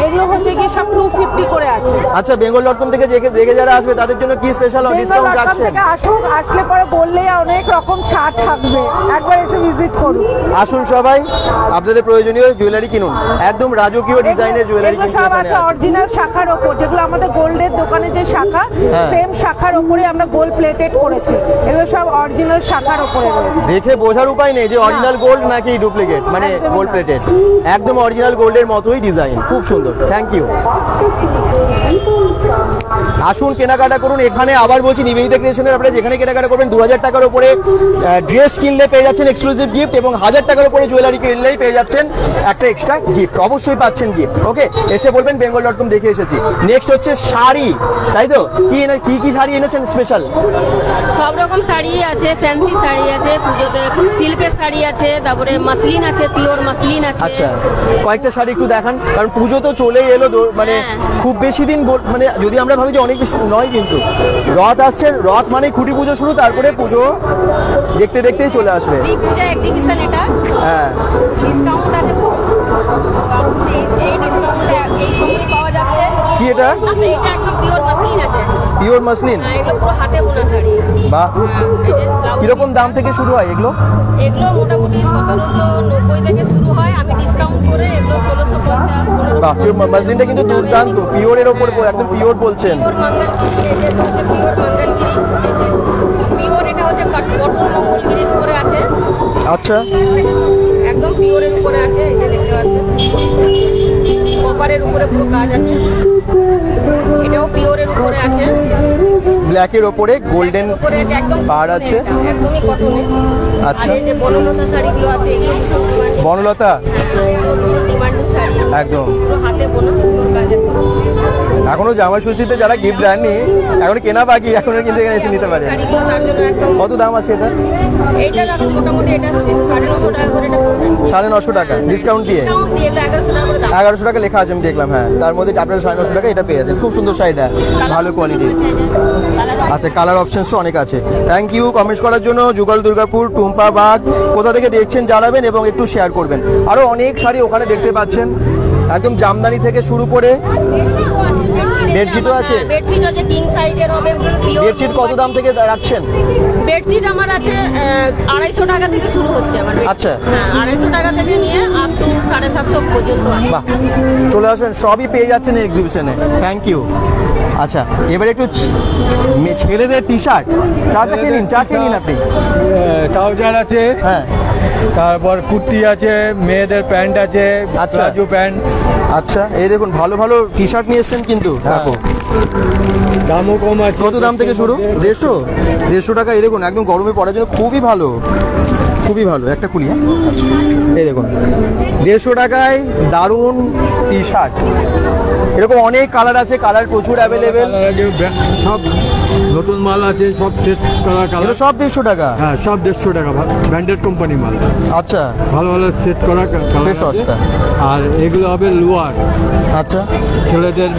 এগুলো হচ্ছে কি সব 250 করে আছে। আচ্ছা, বেঙ্গল.com থেকে দেখে যারা আসবে তাদের জন্য কি স্পেশাল ডিসকাউন্ট বেঙ্গল.com রাখছেন? থেকে আসুক, আসলে পরে বললেই অনেক রকম ছাড় থাকবে। একবার এসে ভিজিট করুন। আসুন সবাই, আপনাদের প্রয়োজনীয় জুয়েলারি কিনুন। একদম রাজকীয় ডিজাইনের জুয়েলারি এগুলো সব আছে অরিজিনাল শাখার ওপর, যেগুলো আমাদের গোল্ডের দোকানে যে শাখা, সেম শাখার ওপরে আমরা গোল্ড প্লেটেড করেছি। এগুলো সব অরিজিনাল শাখার ওপরে রয়েছে। দেখে বোঝার উপায় নেই যে অরিজিনাল গোল্ড নাকি ডুপ্লিকেট, মানে গোল্ড প্লেটেড। একদম একদম অরিজিনাল গোল্ডের মতোই ডিজাইন, খুব সুন্দর। Thank you. আসুন কেনাকাটা করুন এখানে। আবার বলছি, নিবেদিতা ক্রিয়েশনের আপনারা যেখানে কেনাকাটা করবেন 2000 টাকার উপরে ড্রেস কিনলে পেয়ে যাচ্ছেন এক্সক্লুসিভ গিফট, এবং 1000 টাকার উপরে জুয়েলারি কিনলেই পেয়ে যাচ্ছেন একটা এক্সট্রা গিফট। অবশ্যই পাচ্ছেন গিফট। ওকে, এসে বলবেন bengal.com দেখে এসেছি। নেক্সট হচ্ছে শাড়ি, তাই তো? কি কি শাড়ি এনেছেন স্পেশাল? সব রকম শাড়ি আছে, ফ্যান্সি শাড়ি আছে, পুজোতে সিল্কের শাড়ি আছে, তারপরে মাসলিন আছে, পিওর মাসলিন আছে। আচ্ছা, কয়েকটা শাড়ি একটু দেখান, কারণ পুজো তো চলেই এলো, মানে খুব বেশি দিন মানে যদি আমরা ভাবি যে অনেক বেশি নয়, কিন্তু রথ আসছে, রথ মানে খুঁটি পুজো শুরু, তারপরে পুজো দেখতে দেখতেই চলে আসবে। এই পূজা এক্সিবিশন এটা, হ্যাঁ, ডিসকাউন্ট আছে খুব, এই ডিসকাউন্টে এই সময় পাওয়া যাচ্ছে। কি এটা? এটা একদম পিওর মাসলিন আছে, পিওর মাসলিন। এগুলো পুরো হাতে বোনা শাড়ি। বাহ, এই যে ব্লাউজ কিরকম দাম থেকে শুরু হয় এগুলো? এগুলো মোটামুটি 1790 থেকে শুরু হয়, আমি ডিসকাউন্ট করে এগুলো 1650 বাহ, মাসলিনটা কিন্তু দুর্দান্ত, পিওরের ওপর একদম পিওর বলছেন। পিওর মাঙ্গলগিরি, এই যে হচ্ছে পিওর মাঙ্গলগিরি, এই যে পিওর, এটা হচ্ছে কটন মঙ্গলগিরির উপরে আছে। আচ্ছা, একদম পিওরের উপরে আছে, এই যে দেখতে পাচ্ছেন কপারের উপরে পুরো কাজ আছে। এটাও পিওরের উপরে আছে, ব্ল্যাকের ওপরে গোল্ডেন উপরে আছে, একদম পাড় আছে। একদমই কটনে। আচ্ছা। আর এই যে বনলতা শাড়িগুলো আছে, এগুলো ভীষণ demanding। বনলতা এগুলো ভীষণ ডিমান্ডিং শাড়ি, একদম। পুরো হাতে বোনা সুন্দর কাজ একদম। এখনো জামা ষষ্ঠীতে যারা গিফট দেননি, এখন কেনা বাকি, এখন কিন্তু এখানে এসে নিতে পারেন। শাড়িগুলো তার জন্য একদম। কত দাম আছে এটা? এইটার এখন মোটামুটি এটা 950 টাকা করে এটা পড়বে। 950 টাকা ডিসকাউন্ট দিয়ে? ডিসকাউন্ট দিয়ে এটা 1100 টাকা করে দাম। 1100 টাকা লেখা আছে, আমি দেখলাম। হ্যাঁ, তার মধ্যে আপনারা 950 টাকা এটা পেয়ে যাচ্ছেন। খুব সুন্দর শাড়িটা, ভালো কোয়ালিটি। আচ্ছা, কালার অপশনসও অনেক আছে। থ্যাংক ইউ কমেন্টস করার জন্য। যুগল দুর্গাপুর, টুম্পা বাগ, কোথা থেকে দেখছেন জানাবেন এবং একটু শেয়ার করবেন। আরও অনেক শাড়ি ওখানে দেখতে পাচ্ছেন, একদম জামদানি থেকে শুরু করে। বেডশিটও আছে? বেডশিট আছে 3 সাইজের হবে। বেডশিট কত দাম থেকে রাখছেন? বেডশিট আমার আছে 250 টাকা থেকে শুরু হচ্ছে আমার বেডশিট। আচ্ছা। হ্যাঁ, 250 টাকা থেকে নিয়ে আপ টু 750 পর্যন্ত আছে। বাহ, চলে আসবেন, সবই পেয়ে যাচ্ছেন এই এক্সিবিশনে। Thank you. আচ্ছা, এবার একটু ছেলেদের টি শার্ট, চারটা নিন, চারটে নিন আপনি। ট্রাউজার আছে, হ্যাঁ, তারপর কুর্তি আছে, মেয়েদের প্যান্ট আছে, আচ্ছা। Palazzo pant. আচ্ছা, এই দেখুন ভালো ভালো টি শার্ট নিয়ে এসছেন কিন্তু। দেখো দামও কম আছে। কত দাম থেকে শুরু? 150 টাকা। এই দেখুন, একদম গরমে পড়ার জন্য খুবই ভালো, খুবই ভালো। একটা খুলি, হ্যাঁ, এই দেখুন 150 টাকায় দারুণ টি শার্ট। এরকম অনেক কালার আছে, কালার প্রচুর অ্যাভেলেবেল। সব নতুন মাল আছে, সব সেট করা কালার। এগুলো সব 150 টাকা? হ্যাঁ, সব 150 টাকা, ব্র্যান্ডেড কোম্পানি মাল। আচ্ছা, ভালো ভালো সেট করা কালার বেশ সস্তা। আর এগুলো হবে লোয়ার। আচ্ছা, ছেলেদের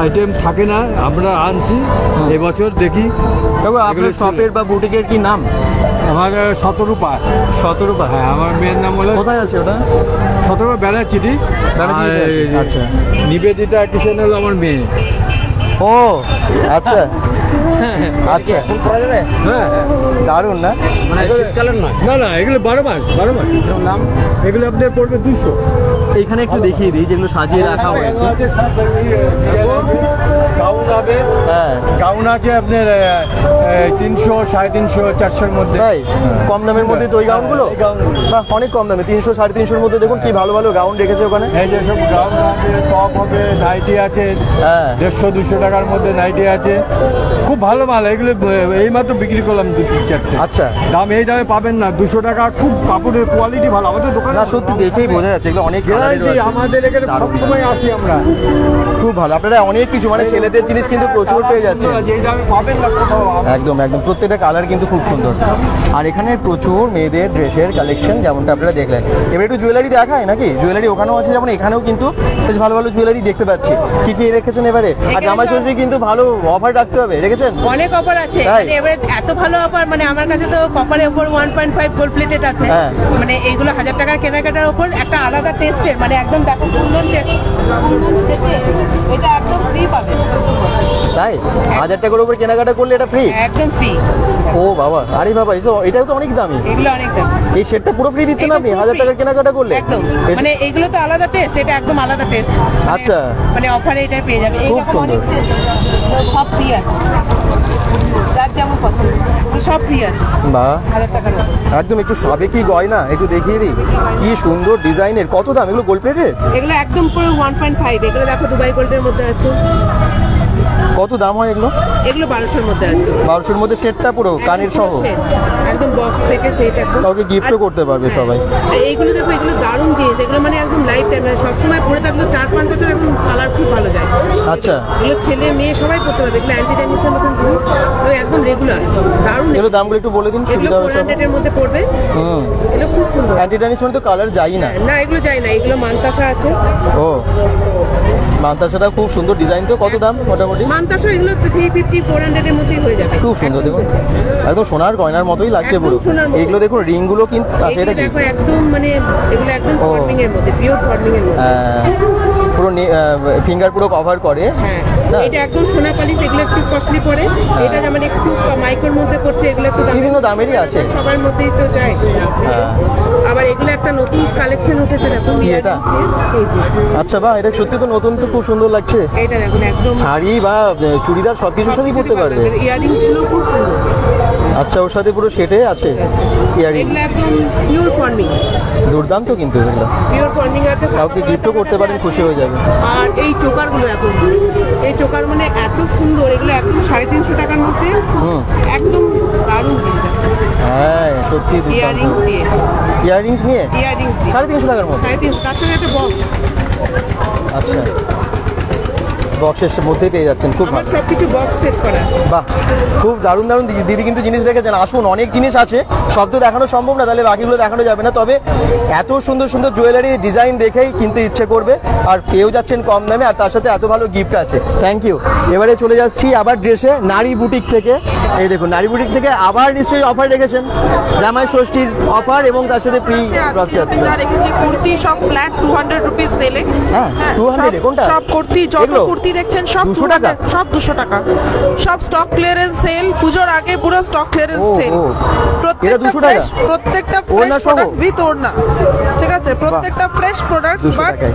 আইটেম থাকে না, আমরা আনছি এবছর। দেখি দেখো আপনার শপের বা বুটিকের কি নাম? আমার 17 17 হ্যাঁ, আমার মেয়ের নাম হলো কোথায় আছে ওটা? 17 ব্যানার্চিটি। আচ্ছা, নিবেদিতা কিষেন হলো আমার মেয়ে। ও আচ্ছা আচ্ছা, হ্যাঁ, দারুণ না? মানে শীতকালের নয়, না না, এগুলো 12 মাস নাম এগুলো আপনার পড়বে 200। এইখানে একটু দেখিয়ে দিই যেগুলো সাজিয়ে রাখা হয়েছে। গাউন হবে, হ্যাঁ, গাউন আছে আপনার 300, 350, 400-র মধ্যে। তাই কম দামের মধ্যে তো ওই গাউনগুলো? এই গাউনগুলো। বাহ, অনেক কম দামে, 300, 350-র মধ্যে। দেখুন কি ভালো ভালো গাউন রেখেছে ওখানে। এই যে সব গাউন আছে, টপ হবে, নাইটি আছে, হ্যাঁ, 150-200 টাকার মধ্যে নাইটি আছে। খুব ভালো মাল এগুলো, এইমাত্র বিক্রি করলাম 2-4টে। আচ্ছা, দাম এই দামে পাবেন না, 200 টাকা। খুব কাপড়ের কোয়ালিটি ভালো আমাদের দোকানে। না সত্যি দেখেই বোঝা যাচ্ছে এগুলো অনেক কালারেরও গ্যারান্টি, আছে। আমাদের এখানে দারুণ। সবসময় আসি আমরা। খুব ভালো, আপনারা অনেক কিছু মানে ছেলেদের জিনিস কিন্তু প্রচুর পেয়ে যাচ্ছে। যেই দামে পাবেন না কোথাও। একদম একদম, প্রত্যেকটা কালার কিন্তু খুব সুন্দর। আর এখানে প্রচুর মেয়েদের ড্রেসের কালেকশন, যেমনটা আপনারা দেখলেন। এবার একটু জুয়েলারি দেখায় নাকি? জুয়েলারি ওখানেও আছে, যেমন এখানেও কিন্তু বেশ ভালো ভালো জুয়েলারি দেখতে পাচ্ছি। কি কি রেখেছেন এবারে? আর জামা ষষ্ঠী কিন্তু ভালো অফার রাখতে হবে, রেখেছেন? অনেক অফার আছে, তাই? মানে এবারে এত ভালো অফার, মানে আমার কাছে তো কপারের উপর 1.5 গোল্ড প্লেটেড আছে। হ্যাঁ। মানে এইগুলো 1000 টাকার কেনাকাটার উপর একটা আলাদা টেস্টের, মানে একদম দেখো সুন্দর টেস্ট, এটা একদম ফ্রি পাবে। তাই 1000 টাকার উপরে কেনাকাটা করলে এটা ফ্রি? একদম ফ্রি। ও বাবা, আরে বাবা এটাও তো অনেক দামি। এগুলো অনেক দাম। এই সেটটা পুরো ফ্রি দিচ্ছেন আপনি 1000 টাকার কেনাকাটা করলে? একদম, মানে এইগুলো তো আলাদা টেস্ট, এটা একদম আলাদা টেস্ট। আচ্ছা, মানে অফারে এটা পেয়ে যাবে। খুব এইরকম সুন্দর। অনেক সব ফ্রি আছে, যার যেমন পছন্দ সব ফ্রি আছে। বাহ, 1000 টাকার উপরে। একদম একটু সাবেকি গয়না একটু দেখিয়ে দিই, কি সুন্দর ডিজাইনের। কত দাম এগুলো গোল্ড প্লেটের? এগুলো একদম পুরো 1.5। এগুলো দেখো দুবাই গোল্ডের মধ্যে আছে। কত দাম হয় এগুলো? এগুলো 1200-র মধ্যে আছে। 1200-র মধ্যে সেটটা পুরো কানের সহ? একদম বক্স থেকে সেট একদম। কাউকে গিফটও করতে পারবে সবাই। আর এইগুলো দেখো, এগুলো দারুণ জিনিস। এগুলো মানে একদম লাইফ টাইম, মানে সবসময় পরে থাকলে 4-5 বছর এখন কালার খুব ভালো যায়। আচ্ছা, এগুলো ছেলে মেয়ে সবাই পড়তে পারবে। এগুলো অ্যান্টি ড্যামেজের মতন জিনিস, তো একদম রেগুলার দারুণ। এগুলো দামগুলো একটু বলে দিন, এগুলো সুবিধা হবে সবার। 400-এর মধ্যে পড়বে। এগুলো খুব সুন্দর। অ্যান্টি ড্যানিশ মানে তো কালার যায়ই না? না, এগুলো যায় না। এগুলো মানতাসা আছে। ও, মানতাসাটা খুব সুন্দর ডিজাইন। তো কত দাম মোটামুটি? মানতাসা এগুলো 350-400-এর মধ্যেই হয়ে যাবে। খুব সুন্দর, দেখুন একদম সোনার গয়নার মতোই লাগছে পুরো। একদম সোনার মতো। এইগুলো দেখুন রিংগুলো কিন্তু আছে। এটা এগুলো কি? দেখো একদম মানে এগুলো একদম ও। ফর্মিং এর মধ্যে, পিওর ফর্মিং এর মধ্যে। পুরো ফিঙ্গার পুরো কভার করে। হ্যাঁ, না? এটা একদম সোনা পালিশ। এগুলো একটু কস্টলি পড়ে। এটা যেমন একটু মাইক্রোর মধ্যে পড়ছে, এগুলো একটু দামি। বিভিন্ন দামেরই আছে। সবার মধ্যেই তো যায়। হ্যাঁ। আবার এগুলো একটা নতুন কালেকশন উঠেছে দেখো, কি এটা? এই যে আচ্ছা, বাহ, এটা সত্যি তো নতুন, তো খুব সুন্দর লাগছে। এটা দেখুন একদম শাড়ি বা চুড়িদার সবকিছুর সাথেই পরতে পারবে। ইয়ারিংস গুলো খুব সুন্দর। আচ্ছা, ওর সাথে পুরো সেটে আছে ইয়ারিং। এগুলো একদম পিওর ফর্মিং। দুর্দান্ত কিন্তু এগুলো। পিওর ফর্মিং আছে। কাউকে গিফটও করতে পারেন, খুশি হয়ে যাবে। আর এই চোকার গুলো দেখো, এই চোকার মানে এত সুন্দর। এগুলো একদম 350 টাকার মধ্যে একদম দারুণ জিনিস। হ্যাঁ, সত্যি দুর্দান্ত। ইয়ারিংস দিয়ে, ইয়ারিংস নিয়ে ইয়ারিংস দিয়ে 350 টাকার মধ্যে? 350। তার সঙ্গে একটা বক্স। আচ্ছা, বক্সের মধ্যে পেয়ে যাচ্ছেন, খুব আমার ভালো। সবকিছু বক্স সেট করা। বাহ, খুব দারুণ দারুণ দিদি কিন্তু জিনিস রেখেছেন। আসুন, অনেক জিনিস আছে, সব তো দেখানো সম্ভব না, তাহলে বাকিগুলো দেখানো যাবে না। তবে এত সুন্দর সুন্দর জুয়েলারি ডিজাইন দেখেই কিনতে ইচ্ছে করবে, আর পেয়েও যাচ্ছেন কম দামে, আর তার সাথে এত ভালো গিফট আছে। Thank you. এবারে চলে যাচ্ছি আবার ড্রেসে, নারী বুটিক থেকে। এই দেখুন, নারী বুটিক থেকে আবার নিশ্চয়ই অফার রেখেছেন, জামাই ষষ্ঠীর অফার এবং তার সাথে প্রি রথযাত্রা। যা রেখেছি কুর্তি সব ফ্ল্যাট 200 রুপিস সেলে। হ্যাঁ, 200 এ কোনটা? সব কুর্তি, যত এগুলো? কুর্তি দেখছেন সব 200 টাকা? সব 200 টাকা। সব স্টক ক্লিয়ারেন্স সেল, পুজোর আগে পুরো স্টক ক্লিয়ারেন্স ও, সেল। ও। এটা 200 টাকা? প্রত্যেকটা ওড়না ফ্রেশ সহ? প্রোডাক্ট উইথ ওড়না, ঠিক আছে? প্রত্যেকটা ফ্রেশ প্রোডাক্ট, 200 বাট টাকায়।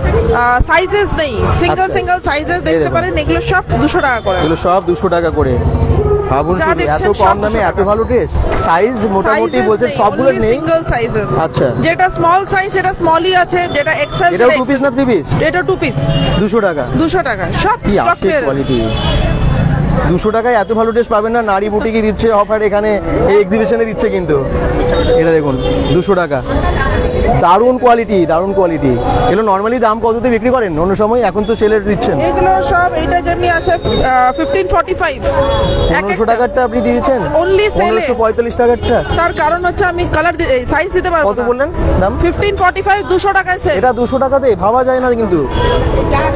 সাইজেস নেই, সিঙ্গেল আচ্ছা। সিঙ্গেল সাইজেস দেখতে দেখুন। পারেন। এগুলো সব 200 টাকা করে। এগুলো সব 200 টাকা করে। ভাবুন যা শুধু, এত দেখছেন কম সব দামে 200 এত ভালো ড্রেস। সাইজ মোটামুটি বলছেন সবগুলো নেই? Single sizes. আচ্ছা। যেটা স্মল সাইজ সেটা স্মলই আছে, যেটা এক্সেল এটাও 2 পিস না 3 পিস? এটা 2 পিস 200 টাকা। 200 টাকা সব কি স্টক আসে কোয়ালিটি! 200 টাকায় এত ভালো ড্রেস পাবেন না। নারী বুটিকে দিচ্ছে অফার, এখানে এই এক্সিবিশনে দিচ্ছে কিন্তু। এটা দেখুন 200 টাকা, দারুণ কোয়ালিটি, দারুণ কোয়ালিটি। এগুলো নর্মালি দাম কততে বিক্রি করেন অন্য সময়? এখন তো সেলের দিচ্ছেন। এগুলো সব এইটা জন্য আছে 1545। 1500 টাকারটা আপনি দিয়েছেন? Only sale এ। 1545 টাকারটা? তার কারণ হচ্ছে আমি কালার সাইজ দিতে পারবো কত না। বললেন দাম? 1545 200 টাকায় সেল। এটা 200 টাকাতে ভাবা যায় না কিন্তু।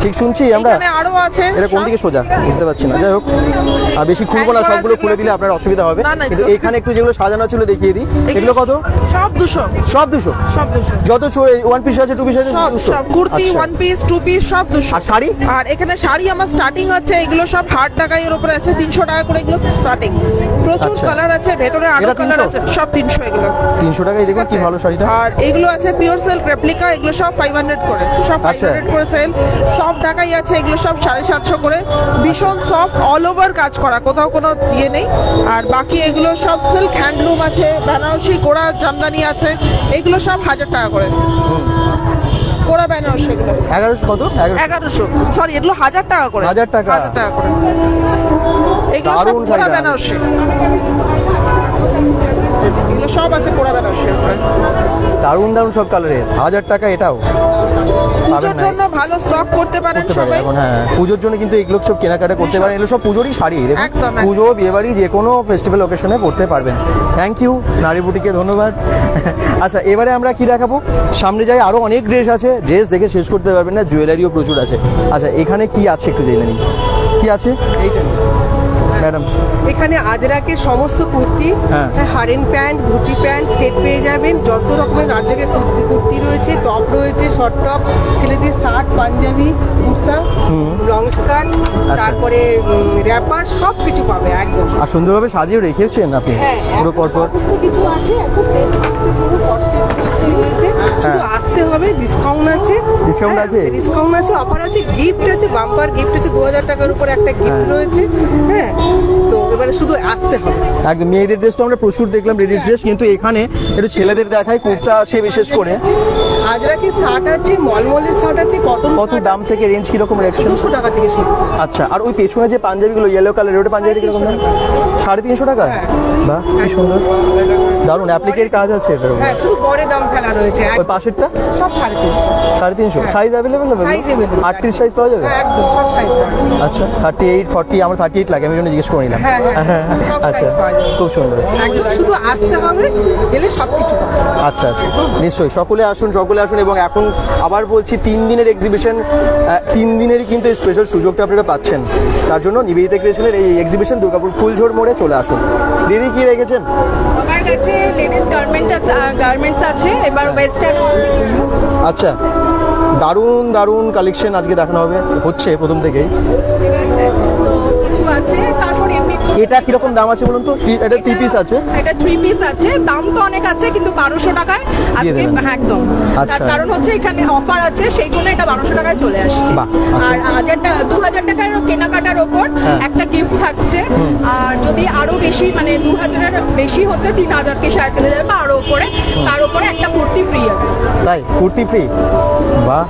ঠিক শুনছি আমরা? এখানে আরো আছে। এটা কোন দিকে সোজা বুঝতে পারছি না, যাই হোক। আর বেশি খুলবো না, সবগুলো খুলে দিলে আপনার অসুবিধা হবে। না, না, কিন্তু it's okay. এখানে একটু যেগুলো সাজানো ছিল দেখিয়ে দিই। এগুলো কত? সব 200। সব 200? সব 200। যত ওয়ান পিস আছে, 2 পিস আছে, সব 200? সব কুর্তি, আচ্ছা। 1 পিস, 2 পিস সব 200। আর শাড়ি? আর এখানে শাড়ি আমার স্টার্টিং আছে, এগুলো সব হাট টাকা এর উপরে আছে, 300 টাকা করে এগুলো স্টার্টিং। প্রচুর আচ্ছা। কালার আছে, ভেতরে আরো এটা কালার 300? আছে, সব 300 এগুলো। 300 টাকায় দেখুন কি ভালো শাড়িটা। আর এগুলো আছে পিওর সিল্ক রেপ্লিকা, এগুলো সব 500 করে, সব আচ্ছা। 500 করে সেল। সফট ঢাকাই আছে, এগুলো সব 750 করে। ভীষণ সফট, অল ওভার কাজ করা, কোথাও কোনো ইয়ে নেই। আর বাকি এগুলো সব সিল্ক হ্যান্ডলুম আছে, বেনারসি কোড়া জামদানি আছে, এগুলো সব 1000 টাকা করে। কোড়া বেনারসি এগুলো 1100 কত? 1100, সরি এগুলো 1000 টাকা করে। 1000 টাকা? 1000 টাকা করে। এগুলো সব দারুণ কোড়া শাড়ি। বেনারসি, এগুলো সব আছে কোড়া বেনারসি উপরে। দারুণ দারুণ সব কালারের। 1000 টাকা এটাও পুজোর জন্য ভালো স্টক করতে পারেন করতে পারে সবাই। এখন। হ্যাঁ, পুজোর জন্য কিন্তু এগুলো সব কেনাকাটা করতে পারেন। এগুলো সব পুজোরই শাড়ি। দেখুন, একদম। পুজো, বিয়েবাড়ি, যে কোনো ফেস্টিভ্যাল ওকেশনে পড়তে পারবেন। থ্যাংক ইউ নারী বুটিকে, ধন্যবাদ। আচ্ছা, এবারে আমরা কি দেখাবো? সামনে যাই, আরো অনেক ড্রেস আছে, ড্রেস দেখে শেষ করতে পারবেন না, জুয়েলারিও প্রচুর আছে। আচ্ছা, এখানে কি আছে একটু জেনে নিই। কি আছে? এইটা ম্যাডাম এখানে আজরাকের সমস্ত কুর্তি, হ্যাঁ। Harem pant, dhoti pant set পেয়ে যাবেন। যত রকমের আজরাকের কুর্তি রয়েছে, টপ রয়েছে, শর্ট টপ, ছেলেদের shirt, panjabi, kurta, long skirt, তারপরে র্যাপার, সব কিছু পাবে একদম। আর সুন্দরভাবে সাজিয়ে রেখেছেন আপনি পুরো পরপর। সমস্ত কিছু আছে, একটা সেট পুরো পট সেট রয়েছে। শুধু আসতে হবে, ডিসকাউন্ট আছে, ডিসকাউন্ট আছে? ডিসকাউন্ট আছে, অফার আছে, গিফট আছে, বাম্পার গিফট আছে, 2000 টাকার উপরে একটা গিফট রয়েছে। হ্যাঁ, তো এবারে শুধু আসতে হবে। একদম মেয়েদের ড্রেস তো আমরা প্রচুর দেখলাম, লেডিস ড্রেস, কিন্তু এখানে একটু ছেলেদের দেখায়, কুর্তা আছে বিশেষ করে। আজরাকি শার্ট আছে, মলমলের শার্ট আছে, কটন। কত দাম থেকে রেঞ্জ কিরকম রেখেছেন? 200 টাকা থেকে শুরু। আচ্ছা, আর ওই পেছনে যে পাঞ্জাবিগুলো ইয়েলো কালারের, ওটা পাঞ্জাবি কিরকম দাম? 350 টাকা? বাহ, কি সুন্দর, দারুণ অ্যাপ্লিকের কাজ আছে এটার। হ্যাঁ, শুধু পরে দাম ফেলা রয়েছে। ওই পাশেরটা সব 350। 350? সাইজ অ্যাভেলেবেল হবে? Size available। 38 সাইজ পাওয়া যাবে? হ্যাঁ, একদম সব সাইজ পাওয়া যাবে। আচ্ছা, 38, 40, আমার 38 লাগে, আমি জন্য জিজ্ঞেস করে নিলাম। হ্যাঁ, হ্যাঁ, সব আচ্ছা, size পাওয়া যাবে। খুব সুন্দর। একদম শুধু আসতে হবে, এলে সব কিছু পাবে। আচ্ছা আচ্ছা, নিশ্চয়ই সকলে আসুন, সকলে আসুন। এবং এখন আবার বলছি, 3 দিনের এক্সিবিশন, 3 দিনেরই কিন্তু এই স্পেশাল সুযোগটা আপনারা পাচ্ছেন। তার জন্য নিবেদিতা ক্রিয়েশনের এই এক্সিবিশন দুর্গাপুর ফুলঝোড় মোড়ে চলে আসুন। দিদি কি রেখেছেন? আমার কাছে লেডিস গার্মেন্টস আছে, এবার ওয়েস্টার্ন কিছু। আচ্ছা, দারুণ দারুণ কালেকশন আজকে দেখানো হবে, হচ্ছে প্রথম থেকেই। ঠিক আছে, তো কিছু আছে। তারপর এমনি এটা কিরকম দাম আছে বলুন তো? এটা 3 পিস আছে? এটা 3 পিস আছে, দাম তো অনেক আছে, কিন্তু 1200 টাকায় আজকে। দেবেন? হ্যাঁ, একদম। আচ্ছা। তার কারণ হচ্ছে এখানে অফার আছে, সেই জন্য এটা 1200 টাকায় চলে আসছে। বাহ, আচ্ছা। আর 2000 টাকার কেনাকাটার ওপর হ্যাঁ। একটা গিফট থাকছে। আর যদি আরো বেশি, মানে 2000 এর বেশি হচ্ছে 3000 কি 3500 বা আরো উপরে, তার উপরে একটা কুর্তি ফ্রি আছে। তাই? কুর্তি ফ্রি? বাহ,